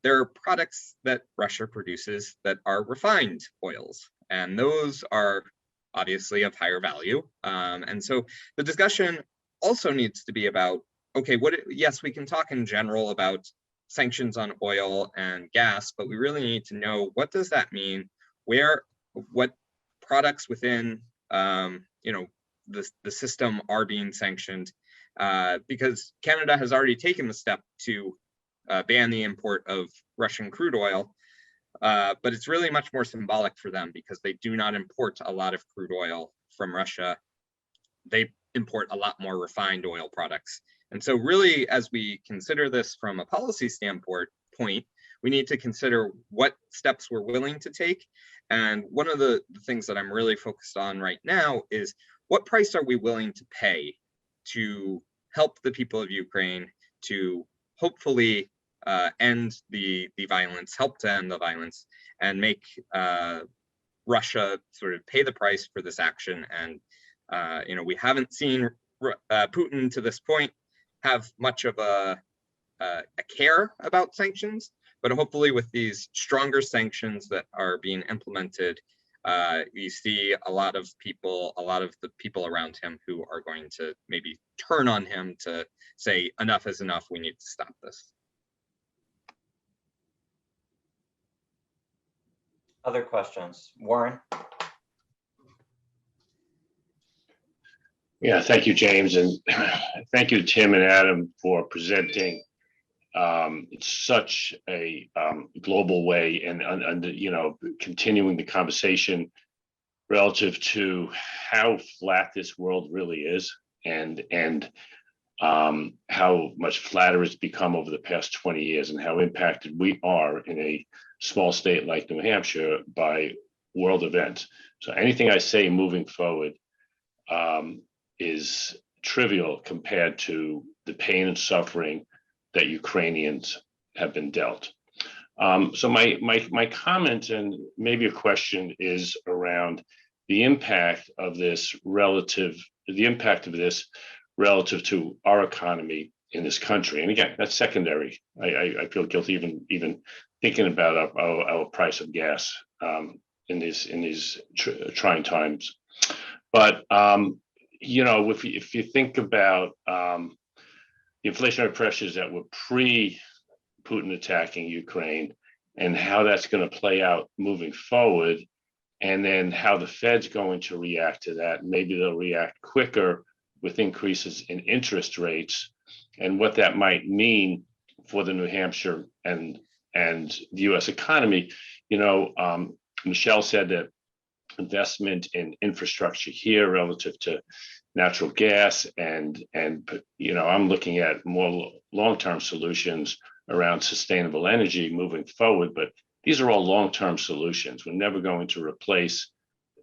there are products that Russia produces that are refined oils, and those are obviously of higher value. And so the discussion also needs to be about, okay, yes, we can talk in general about sanctions on oil and gas, but we really need to know, what does that mean? What products within the system are being sanctioned? Because Canada has already taken the step to ban the import of Russian crude oil, but it's really much more symbolic for them because they do not import a lot of crude oil from Russia. They import a lot more refined oil products. And so really, as we consider this from a policy standpoint, we need to consider what steps we're willing to take. And one of the things that I'm really focused on right now is, what price are we willing to pay to help the people of Ukraine, to hopefully end the violence, help to end the violence, and make Russia sort of pay the price for this action. And we haven't seen Putin to this point have much of a care about sanctions, but hopefully with these stronger sanctions that are being implemented, you see a lot of the people around him who are going to maybe turn on him to say, enough is enough, we need to stop this. Other questions? Warren? Yeah, thank you, James, and thank you, Tim and Adam, for presenting in such a global way, and continuing the conversation relative to how flat this world really is, and how much flatter it's become over the past 20 years, and how impacted we are in a small state like New Hampshire by world events. So anything I say moving forward is trivial compared to the pain and suffering that Ukrainians have been dealt. So my comment and maybe a question is around the impact of this relative to our economy in this country. And again, that's secondary. I feel guilty even thinking about our price of gas in these trying times. But if you think about the inflationary pressures that were pre-Putin attacking Ukraine, and how that's going to play out moving forward, and then how the Fed's going to react to that, maybe they'll react quicker with increases in interest rates, and what that might mean for the New Hampshire and the U.S. economy. Michelle said that investment in infrastructure here relative to natural gas, and I'm looking at more long-term solutions around sustainable energy moving forward, but these are all long-term solutions. We're never going to replace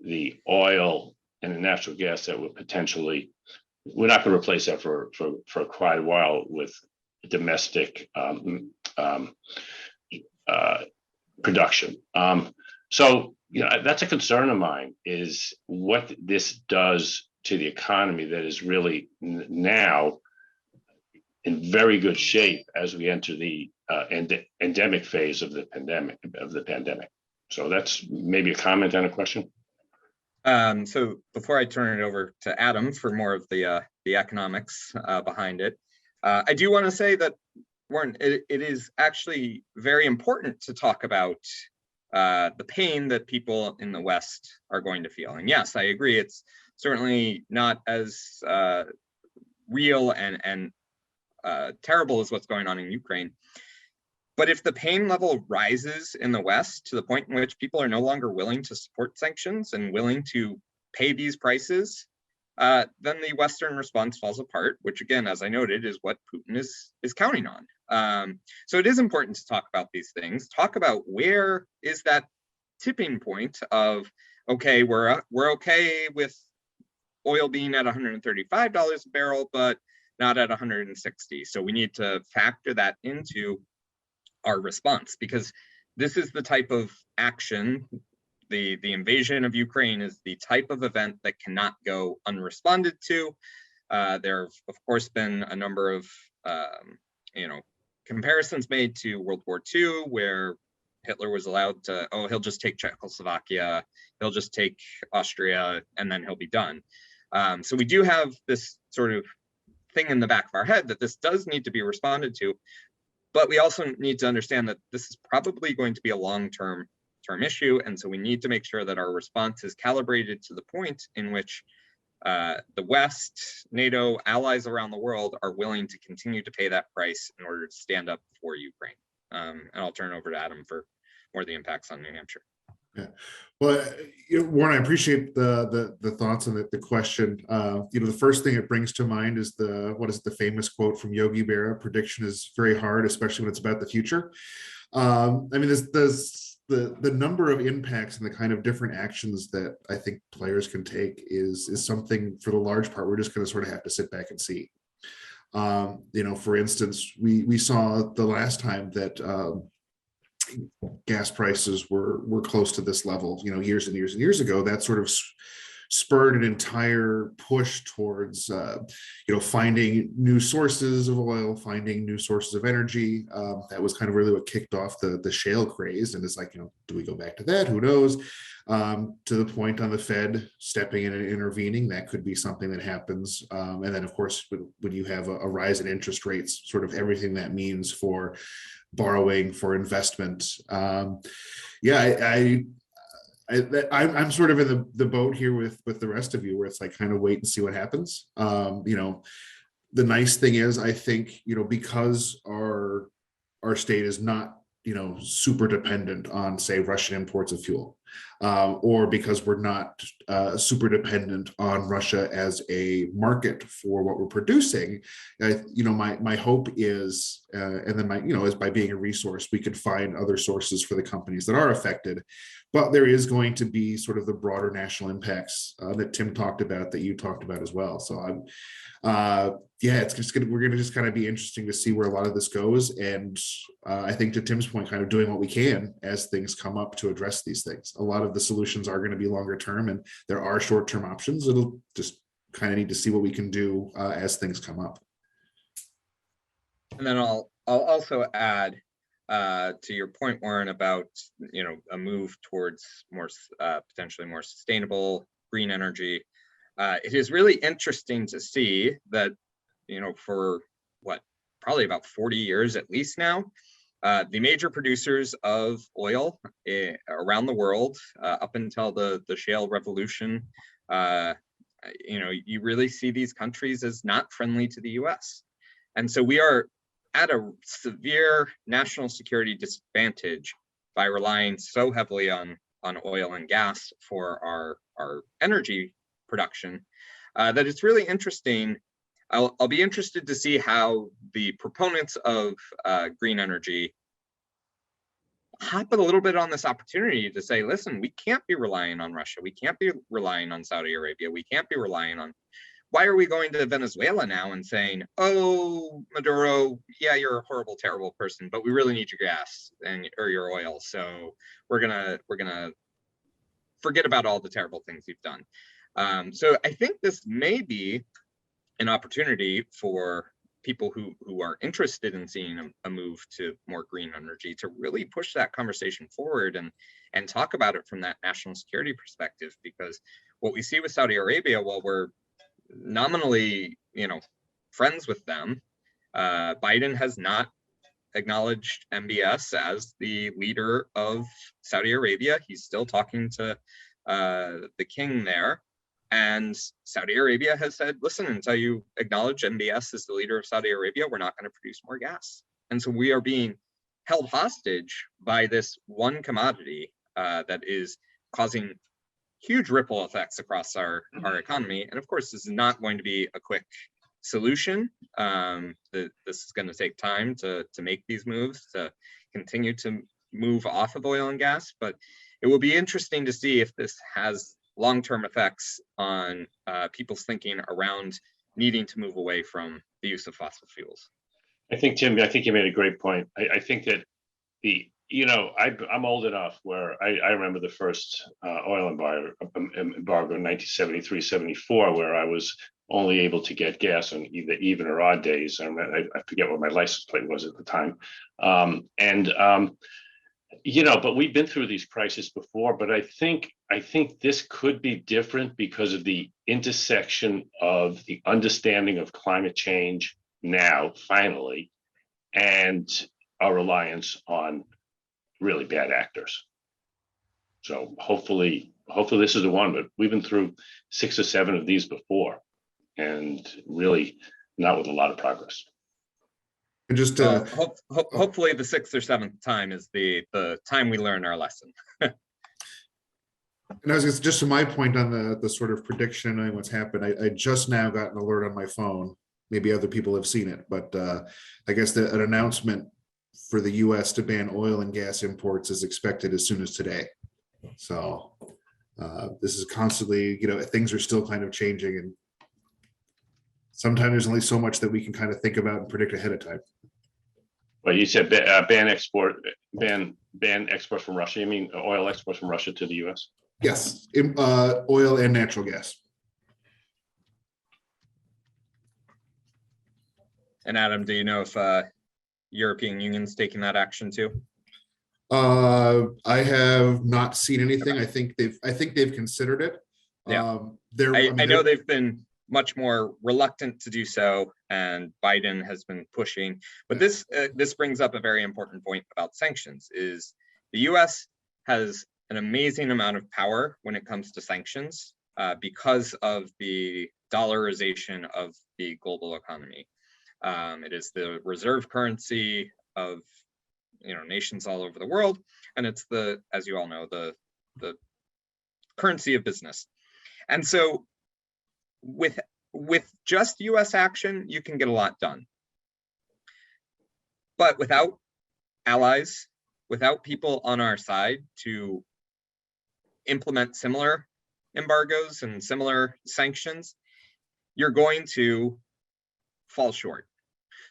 the oil and the natural gas that we're not going to replace that for quite a while with domestic production. So that's a concern of mine, is what this does to the economy that is really now in very good shape as we enter the endemic phase of the pandemic. So that's maybe a comment and a question. So before I turn it over to Adam for more of the economics behind it, I do want to say that, Warren, it is actually very important to talk about the pain that people in the West are going to feel. And yes, I agree, it's certainly not as real and terrible as what's going on in Ukraine. But if the pain level rises in the West to the point in which people are no longer willing to support sanctions and willing to pay these prices, then the Western response falls apart, which again, as I noted, is what Putin is counting on. So it is important to talk about these things, talk about where is that tipping point of, okay, we're okay with oil being at $135 a barrel, but not at 160. So we need to factor that into our response, because this is the type of action, the invasion of Ukraine is the type of event that cannot go unresponded to. There have, of course, been a number of comparisons made to World War II, where Hitler was allowed to, oh, he'll just take Czechoslovakia, he'll just take Austria, and then he'll be done. So we do have this sort of thing in the back of our head that this does need to be responded to. But we also need to understand that this is probably going to be a long-term issue. And so we need to make sure that our response is calibrated to the point in which the West, NATO, allies around the world are willing to continue to pay that price in order to stand up for Ukraine. And I'll turn it over to Adam for more of the impacts on New Hampshire. Yeah, well, Warren, I appreciate the thoughts and the question. The first thing it brings to mind is the famous quote from Yogi Berra: "Prediction is very hard, especially when it's about the future." I mean, the number of impacts and the kind of different actions that I think players can take is something, for the large part, we're just going to sort of have to sit back and see. For instance, we saw the last time that gas prices were close to this level, years and years and years ago. That sort of spurred an entire push towards, finding new sources of oil, finding new sources of energy. That was kind of really what kicked off the shale craze. And it's like, do we go back to that? Who knows? To the point on the Fed stepping in and intervening, that could be something that happens. And then, of course, when you have a rise in interest rates, sort of everything that means for borrowing, for investment. I'm sort of in the boat here with the rest of you, where it's like kind of wait and see what happens. The nice thing is, I think, because our state is not, super dependent on, say, Russian imports of fuel, or because we're not super dependent on Russia as a market for what we're producing. My hope is, and then is by being a resource, we could find other sources for the companies that are affected. But there is going to be sort of the broader national impacts that Tim talked about, that you talked about as well. So we're going to just kind of be interesting to see where a lot of this goes. And I think, to Tim's point, kind of doing what we can as things come up to address these things. A lot of the solutions are going to be longer term, and there are short-term options. It'll just kind of need to see what we can do as things come up. And then I'll also add to your point, Warren, about a move towards more potentially more sustainable green energy. It is really interesting to see that for probably about 40 years at least now, the major producers of oil around the world, up until the shale revolution, you really see these countries as not friendly to the US. And so we are at a severe national security disadvantage by relying so heavily on oil and gas for our energy production, that it's really interesting. I'll be interested to see how the proponents of green energy hop a little bit on this opportunity to say, listen, we can't be relying on Russia. We can't be relying on Saudi Arabia. We can't be relying on, why are we going to Venezuela now and saying, oh, Maduro, yeah, you're a horrible, terrible person, but we really need your gas or your oil. So we're gonna forget about all the terrible things you've done. So I think this may be an opportunity for people who are interested in seeing a move to more green energy to really push that conversation forward and talk about it from that national security perspective, because what we see with Saudi Arabia, while we're nominally, friends with them, Biden has not acknowledged MBS as the leader of Saudi Arabia. He's still talking to the king there. And Saudi Arabia has said, listen, until you acknowledge MBS as the leader of Saudi Arabia, we're not going to produce more gas. And so we are being held hostage by this one commodity that is causing huge ripple effects across our economy. And of course, this is not going to be a quick solution. This is going to take time to make these moves, to continue to move off of oil and gas. But it will be interesting to see if this has long-term effects on people's thinking around needing to move away from the use of fossil fuels. I think, Tim, you made a great point. I think that I'm old enough where I remember the first oil embargo in 1973, 74, where I was only able to get gas on either even or odd days. I forget what my license plate was at the time. But we've been through these crises before, but I think this could be different because of the intersection of the understanding of climate change now, finally, and our reliance on really bad actors. So hopefully this is the one, but we've been through 6 or 7 of these before, and really not with a lot of progress. And just hopefully the 6th or 7th time is the time we learn our lesson. And I was just to my point on the sort of prediction and what's happened, I just now got an alert on my phone. Maybe other people have seen it, but I guess an announcement for the U.S. to ban oil and gas imports is expected as soon as today. So this is constantly, things are still kind of changing, and sometimes there's only so much that we can kind of think about and predict ahead of time. Well, you said ban exports from Russia. You mean oil exports from Russia to the U.S.? Yes, oil and natural gas. And Adam, do you know if European Union's taking that action too? I have not seen anything. Okay. I think they've considered it. Yeah. I know they've been much more reluctant to do so, and Biden has been pushing. But this brings up a very important point about sanctions. Is the U.S. has an amazing amount of power when it comes to sanctions because of the dollarization of the global economy. It is the reserve currency of nations all over the world, and it's as you all know, the currency of business. And so with just U.S. action, you can get a lot done. But without allies, without people on our side to implement similar embargoes and similar sanctions, you're going to fall short.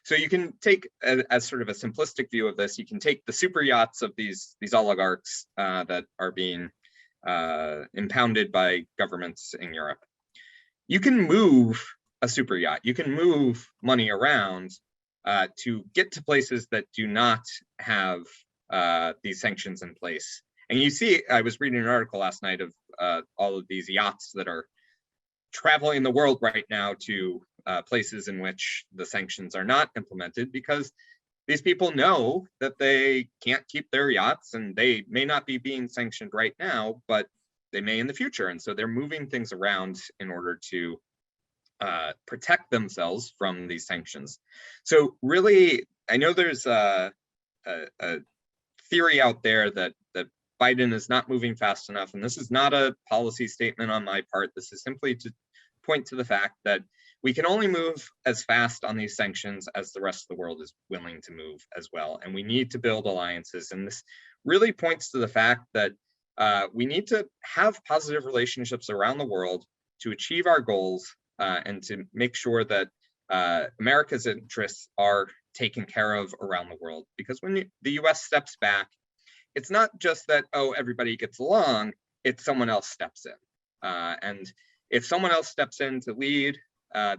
So you can take, as sort of a simplistic view of this, you can take the super yachts of these oligarchs that are being impounded by governments in Europe. You can move a super yacht, you can move money around to get to places that do not have these sanctions in place. And you see, I was reading an article last night of all of these yachts that are traveling the world right now to places in which the sanctions are not implemented, because these people know that they can't keep their yachts, and they may not be being sanctioned right now, but they may in the future. And so they're moving things around in order to protect themselves from these sanctions. So really, I know there's a theory out there that Biden is not moving fast enough, and this is not a policy statement on my part. This is simply to point to the fact that we can only move as fast on these sanctions as the rest of the world is willing to move as well. And we need to build alliances. And this really points to the fact that we need to have positive relationships around the world to achieve our goals and to make sure that America's interests are taken care of around the world. Because when the US steps back, it's not just that, oh, everybody gets along, it's someone else steps in. And if someone else steps in to lead,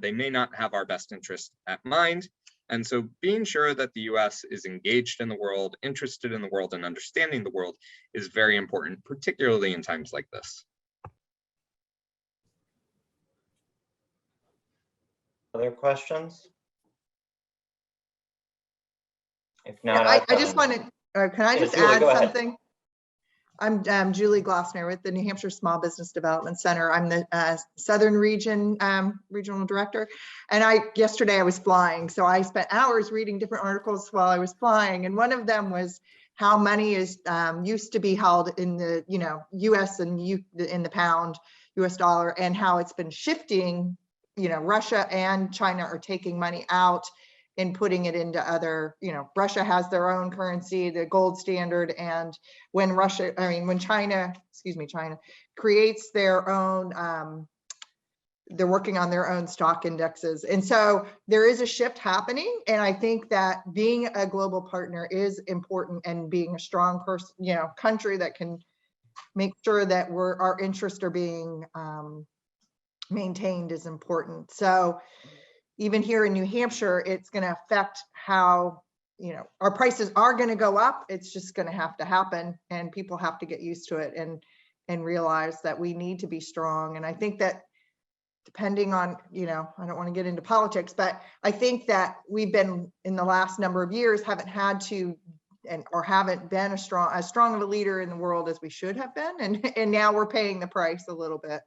they may not have our best interest at mind. And so being sure that the US is engaged in the world, interested in the world, and understanding the world is very important, particularly in times like this. Other questions? If Yeah, not, I just want to, can I Yeah, just Julie, add go ahead. something? I'm Julie Glossner with the New Hampshire Small Business Development Center. I'm the Southern Region Regional Director. And yesterday I was flying, so I spent hours reading different articles while I was flying. And one of them was how money is used to be held in the U.S. and in the pound, U.S. dollar, and how it's been shifting. Russia and China are taking money out and putting it into other, Russia has their own currency, the gold standard. And when China creates their own, they're working on their own stock indexes. And so there is a shift happening. And I think that being a global partner is important, and being a strong person, country that can make sure that our interests are being maintained is important. So even here in New Hampshire, it's going to affect how, our prices are going to go up. It's just going to have to happen, and people have to get used to it and realize that we need to be strong. And I think that depending on, I don't want to get into politics, but I think that we've been in the last number of years haven't had to or haven't been as strong of a leader in the world as we should have been. And now we're paying the price a little bit.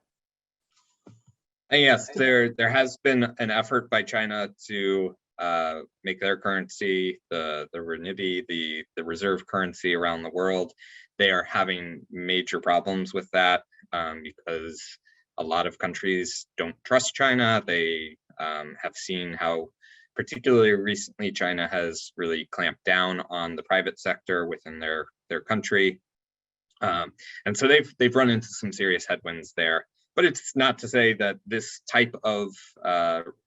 And yes, there has been an effort by China to make their currency the renminbi, the reserve currency around the world. They are having major problems with that because a lot of countries don't trust China. They have seen how, particularly recently, China has really clamped down on the private sector within their country, and so they've run into some serious headwinds there. But it's not to say that this type of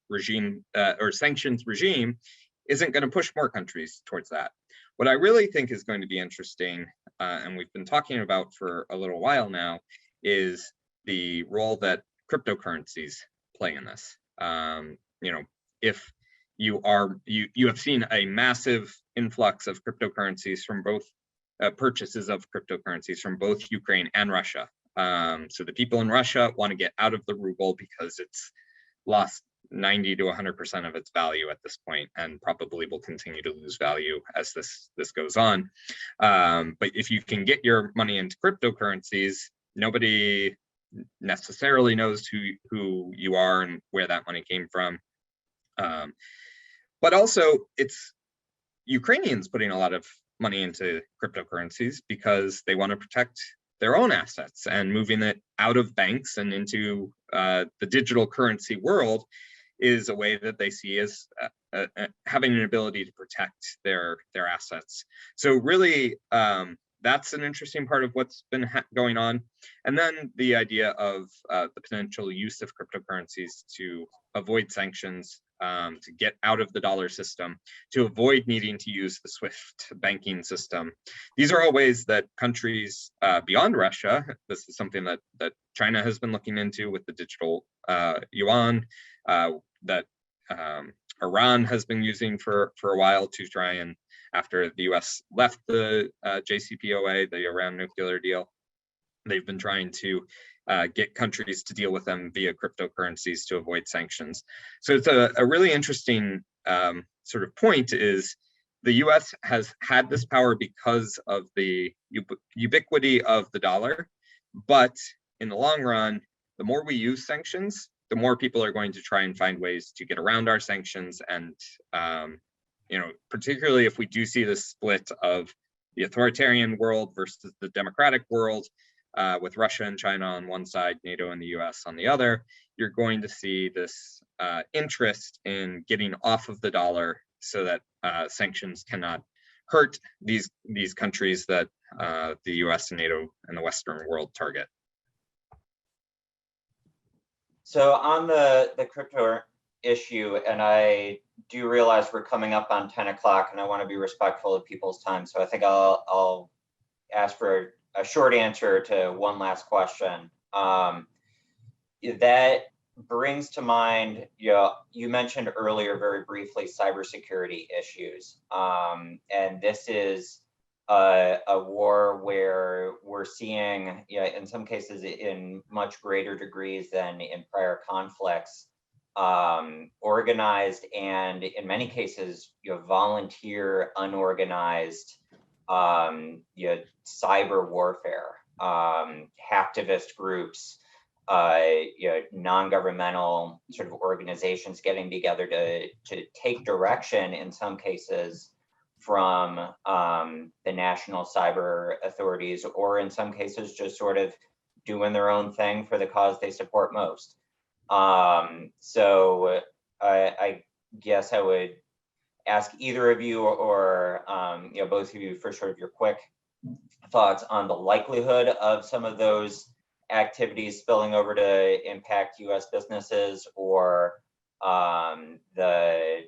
regime or sanctions regime isn't going to push more countries towards that. What I really think is going to be interesting, and we've been talking about for a little while now, is the role that cryptocurrencies play in this. If you have seen a massive influx of cryptocurrencies from both purchases of cryptocurrencies from both Ukraine and Russia. So the people in Russia want to get out of the ruble because it's lost 90 to 100% of its value at this point, and probably will continue to lose value as this goes on. But if you can get your money into cryptocurrencies, nobody necessarily knows who you are and where that money came from. But also, it's Ukrainians putting a lot of money into cryptocurrencies because they want to protect their own assets, and moving it out of banks and into the digital currency world is a way that they see as having an ability to protect their assets. So really, that's an interesting part of what's been going on. And then the idea of the potential use of cryptocurrencies to avoid sanctions, to get out of the dollar system, to avoid needing to use the SWIFT banking system. These are all ways that countries beyond Russia, this is something that China has been looking into with the digital yuan, that Iran has been using for a while to try and, after the US left the JCPOA, the Iran nuclear deal, they've been trying to get countries to deal with them via cryptocurrencies to avoid sanctions. So it's a really interesting sort of point, is the US has had this power because of the ubiquity of the dollar, but in the long run, the more we use sanctions, the more people are going to try and find ways to get around our sanctions. And particularly if we do see this split of the authoritarian world versus the democratic world, with Russia and China on one side, NATO and the US on the other, you're going to see this interest in getting off of the dollar so that sanctions cannot hurt these countries that the US and NATO and the Western world target. So on the crypto issue, and I do realize we're coming up on 10 o'clock, and I want to be respectful of people's time. So I think I'll ask for a short answer to one last question. That brings to mind, you mentioned earlier very briefly cybersecurity issues. And this is a war where we're seeing, in some cases in much greater degrees than in prior conflicts, organized and in many cases, volunteer, unorganized, cyber warfare, hacktivist groups, non-governmental sort of organizations getting together to take direction in some cases from the national cyber authorities, or in some cases just sort of doing their own thing for the cause they support most. So I guess I would ask either of you or both of you for sort of your quick thoughts on the likelihood of some of those activities spilling over to impact US businesses, or the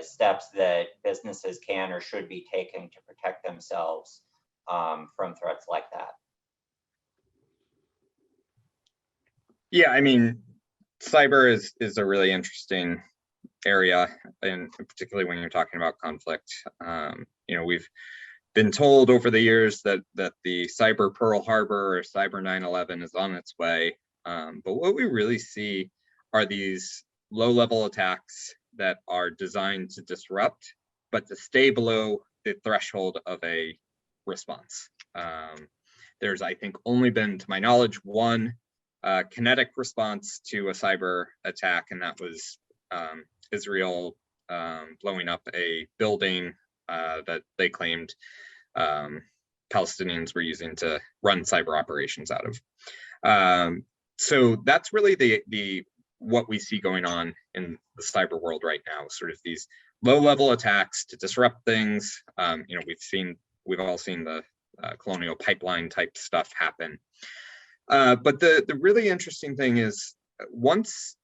steps that businesses can or should be taking to protect themselves from threats like that. Yeah, I mean, cyber is a really interesting area, and particularly when you're talking about conflict. We've been told over the years that the cyber Pearl Harbor or cyber 9/11 is on its way. But what we really see are these low-level attacks that are designed to disrupt, but to stay below the threshold of a response. There's, I think, only been, to my knowledge, one kinetic response to a cyber attack, and that was Israel blowing up a building that they claimed Palestinians were using to run cyber operations out of. So that's really the what we see going on in the cyber world right now, sort of these low-level attacks to disrupt things. We've all seen the colonial pipeline type stuff happen. But the really interesting thing is, once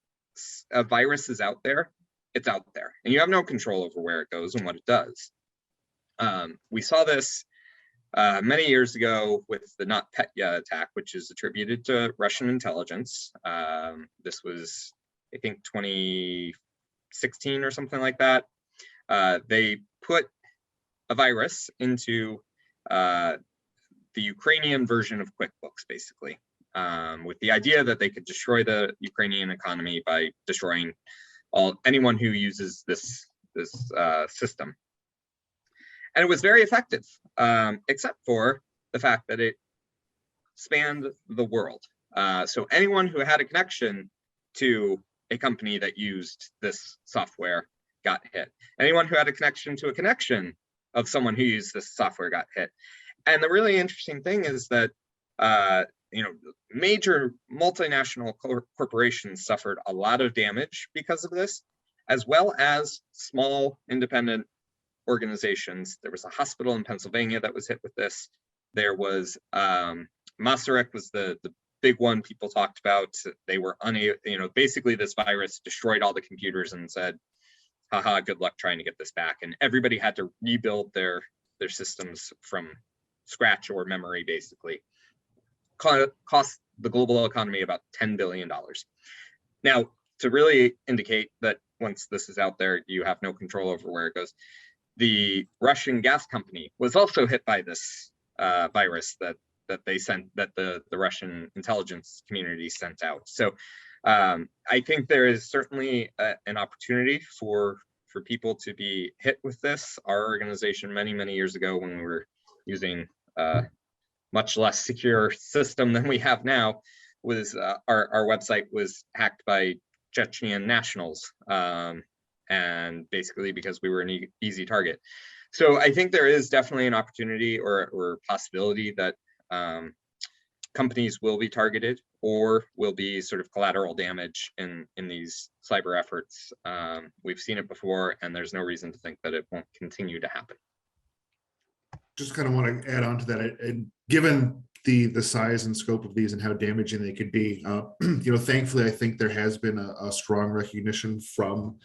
a virus is out there, it's out there, and you have no control over where it goes and what it does. We saw this many years ago with the NotPetya attack, which is attributed to Russian intelligence. This was, I think, 2016 or something like that. They put a virus into the Ukrainian version of QuickBooks, basically, with the idea that they could destroy the Ukrainian economy by destroying anyone who uses this system. And it was very effective, except for the fact that it spanned the world. So anyone who had a connection to a company that used this software got hit. Anyone who had a connection to a connection of someone who used this software got hit. And the really interesting thing is that major multinational corporations suffered a lot of damage because of this, as well as small independent organizations. There was a hospital in Pennsylvania that was hit with this. There was Masaryk was the big one people talked about. They were unable, basically this virus destroyed all the computers and said, haha, good luck trying to get this back. And everybody had to rebuild their systems from scratch or memory, basically. Cost the global economy about $10 billion. Now, to really indicate that once this is out there, you have no control over where it goes, the Russian gas company was also hit by this virus that the Russian intelligence community sent out. So I think there is certainly an opportunity for people to be hit with this. Our organization many years ago, when we were using much less secure system than we have now, was our website was hacked by Chechen nationals, and basically because we were an easy target. So I think there is definitely an opportunity or possibility that companies will be targeted or will be sort of collateral damage in these cyber efforts. We've seen it before, and there's no reason to think that it won't continue to happen. Just kind of want to add on to that, and given the size and scope of these and how damaging they could be, thankfully, I think there has been a strong recognition from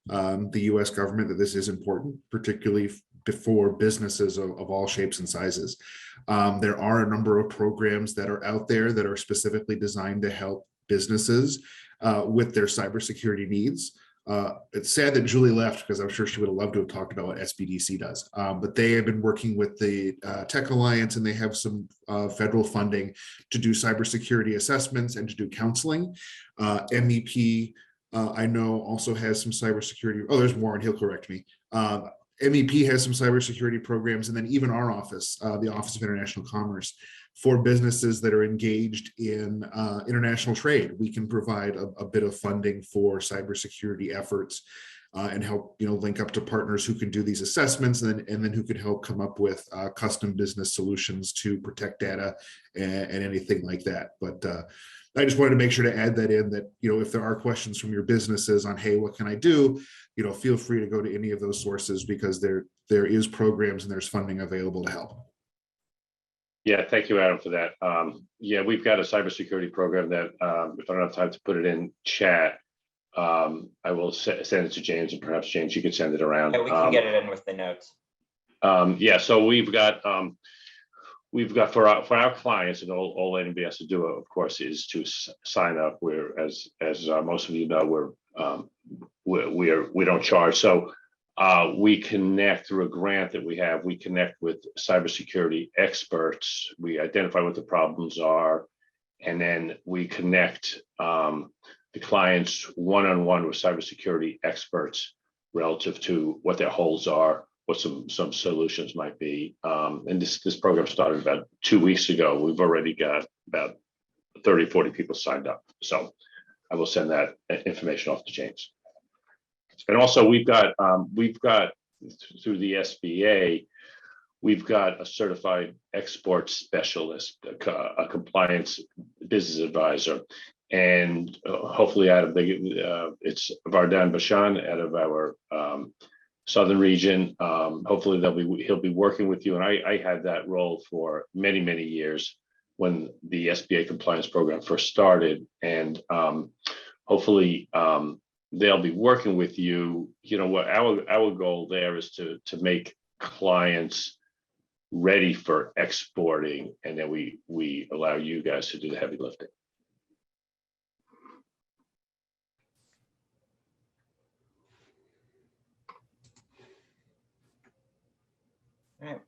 the U.S. government that this is important, particularly for businesses of all shapes and sizes. There are a number of programs that are out there that are specifically designed to help businesses with their cybersecurity needs. It's sad that Julie left, because I'm sure she would have loved to have talked about what SBDC does. But they have been working with the Tech Alliance, and they have some federal funding to do cybersecurity assessments and to do counseling. MEP I know also has some cybersecurity. Oh, there's Warren, he'll correct me. MEP has some cybersecurity programs, and then even our office, the Office of International Commerce, for businesses that are engaged in international trade. We can provide a bit of funding for cybersecurity efforts and help, link up to partners who can do these assessments, and then who could help come up with custom business solutions to protect data and anything like that. But I just wanted to make sure to add that in, that, if there are questions from your businesses on, hey, what can I do? Feel free to go to any of those sources, because there is programs and there's funding available to help. Yeah, thank you, Adam, for that. Yeah, we've got a cybersecurity program that, if I don't have time to put it in chat, I will send it to James, and perhaps James, you could send it around. Yeah, we can get it in with the notes. Yeah, so we've got for our clients, and all anybody has to do, of course, is to sign up. We're, as most of you know, we don't charge. So we connect through a grant that we have. We connect with cybersecurity experts. We identify what the problems are, and then we connect the clients one-on-one with cybersecurity experts relative to what their holes are, what some solutions might be. And this program started about 2 weeks ago. We've already got about 30, 40 people signed up. So I will send that information off to James. And also we've got through the SBA, we've got a certified export specialist, a compliance business advisor. And hopefully out of it's Vardan Bashan out of our southern region. Hopefully he'll be working with you. And I had that role for many, many years when the SBA compliance program first started. And hopefully they'll be working with you. What our goal there is to make clients ready for exporting, and then we allow you guys to do the heavy lifting. All right.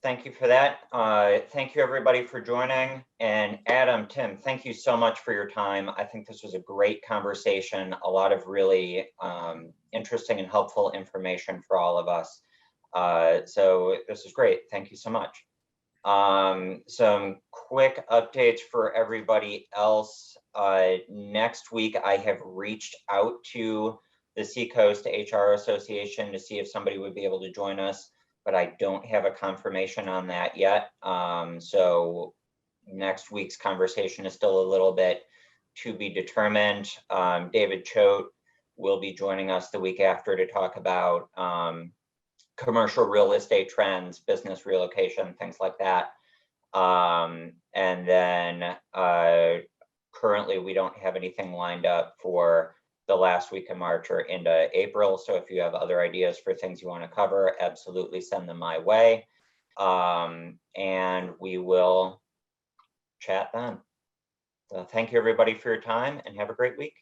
Thank you for that. Thank you, everybody, for joining. And Adam, Tim, thank you so much for your time. I think this was a great conversation, a lot of really interesting and helpful information for all of us. So this is great. Thank you so much. Some quick updates for everybody else. Next week, I have reached out to the Seacoast HR Association to see if somebody would be able to join us, but I don't have a confirmation on that yet. So next week's conversation is still a little bit to be determined. David Choate will be joining us the week after to talk about commercial real estate trends, business relocation, things like that. And then currently we don't have anything lined up for the last week of March or into April. So if you have other ideas for things you want to cover, absolutely send them my way. And we will chat then. So thank you, everybody, for your time, and have a great week.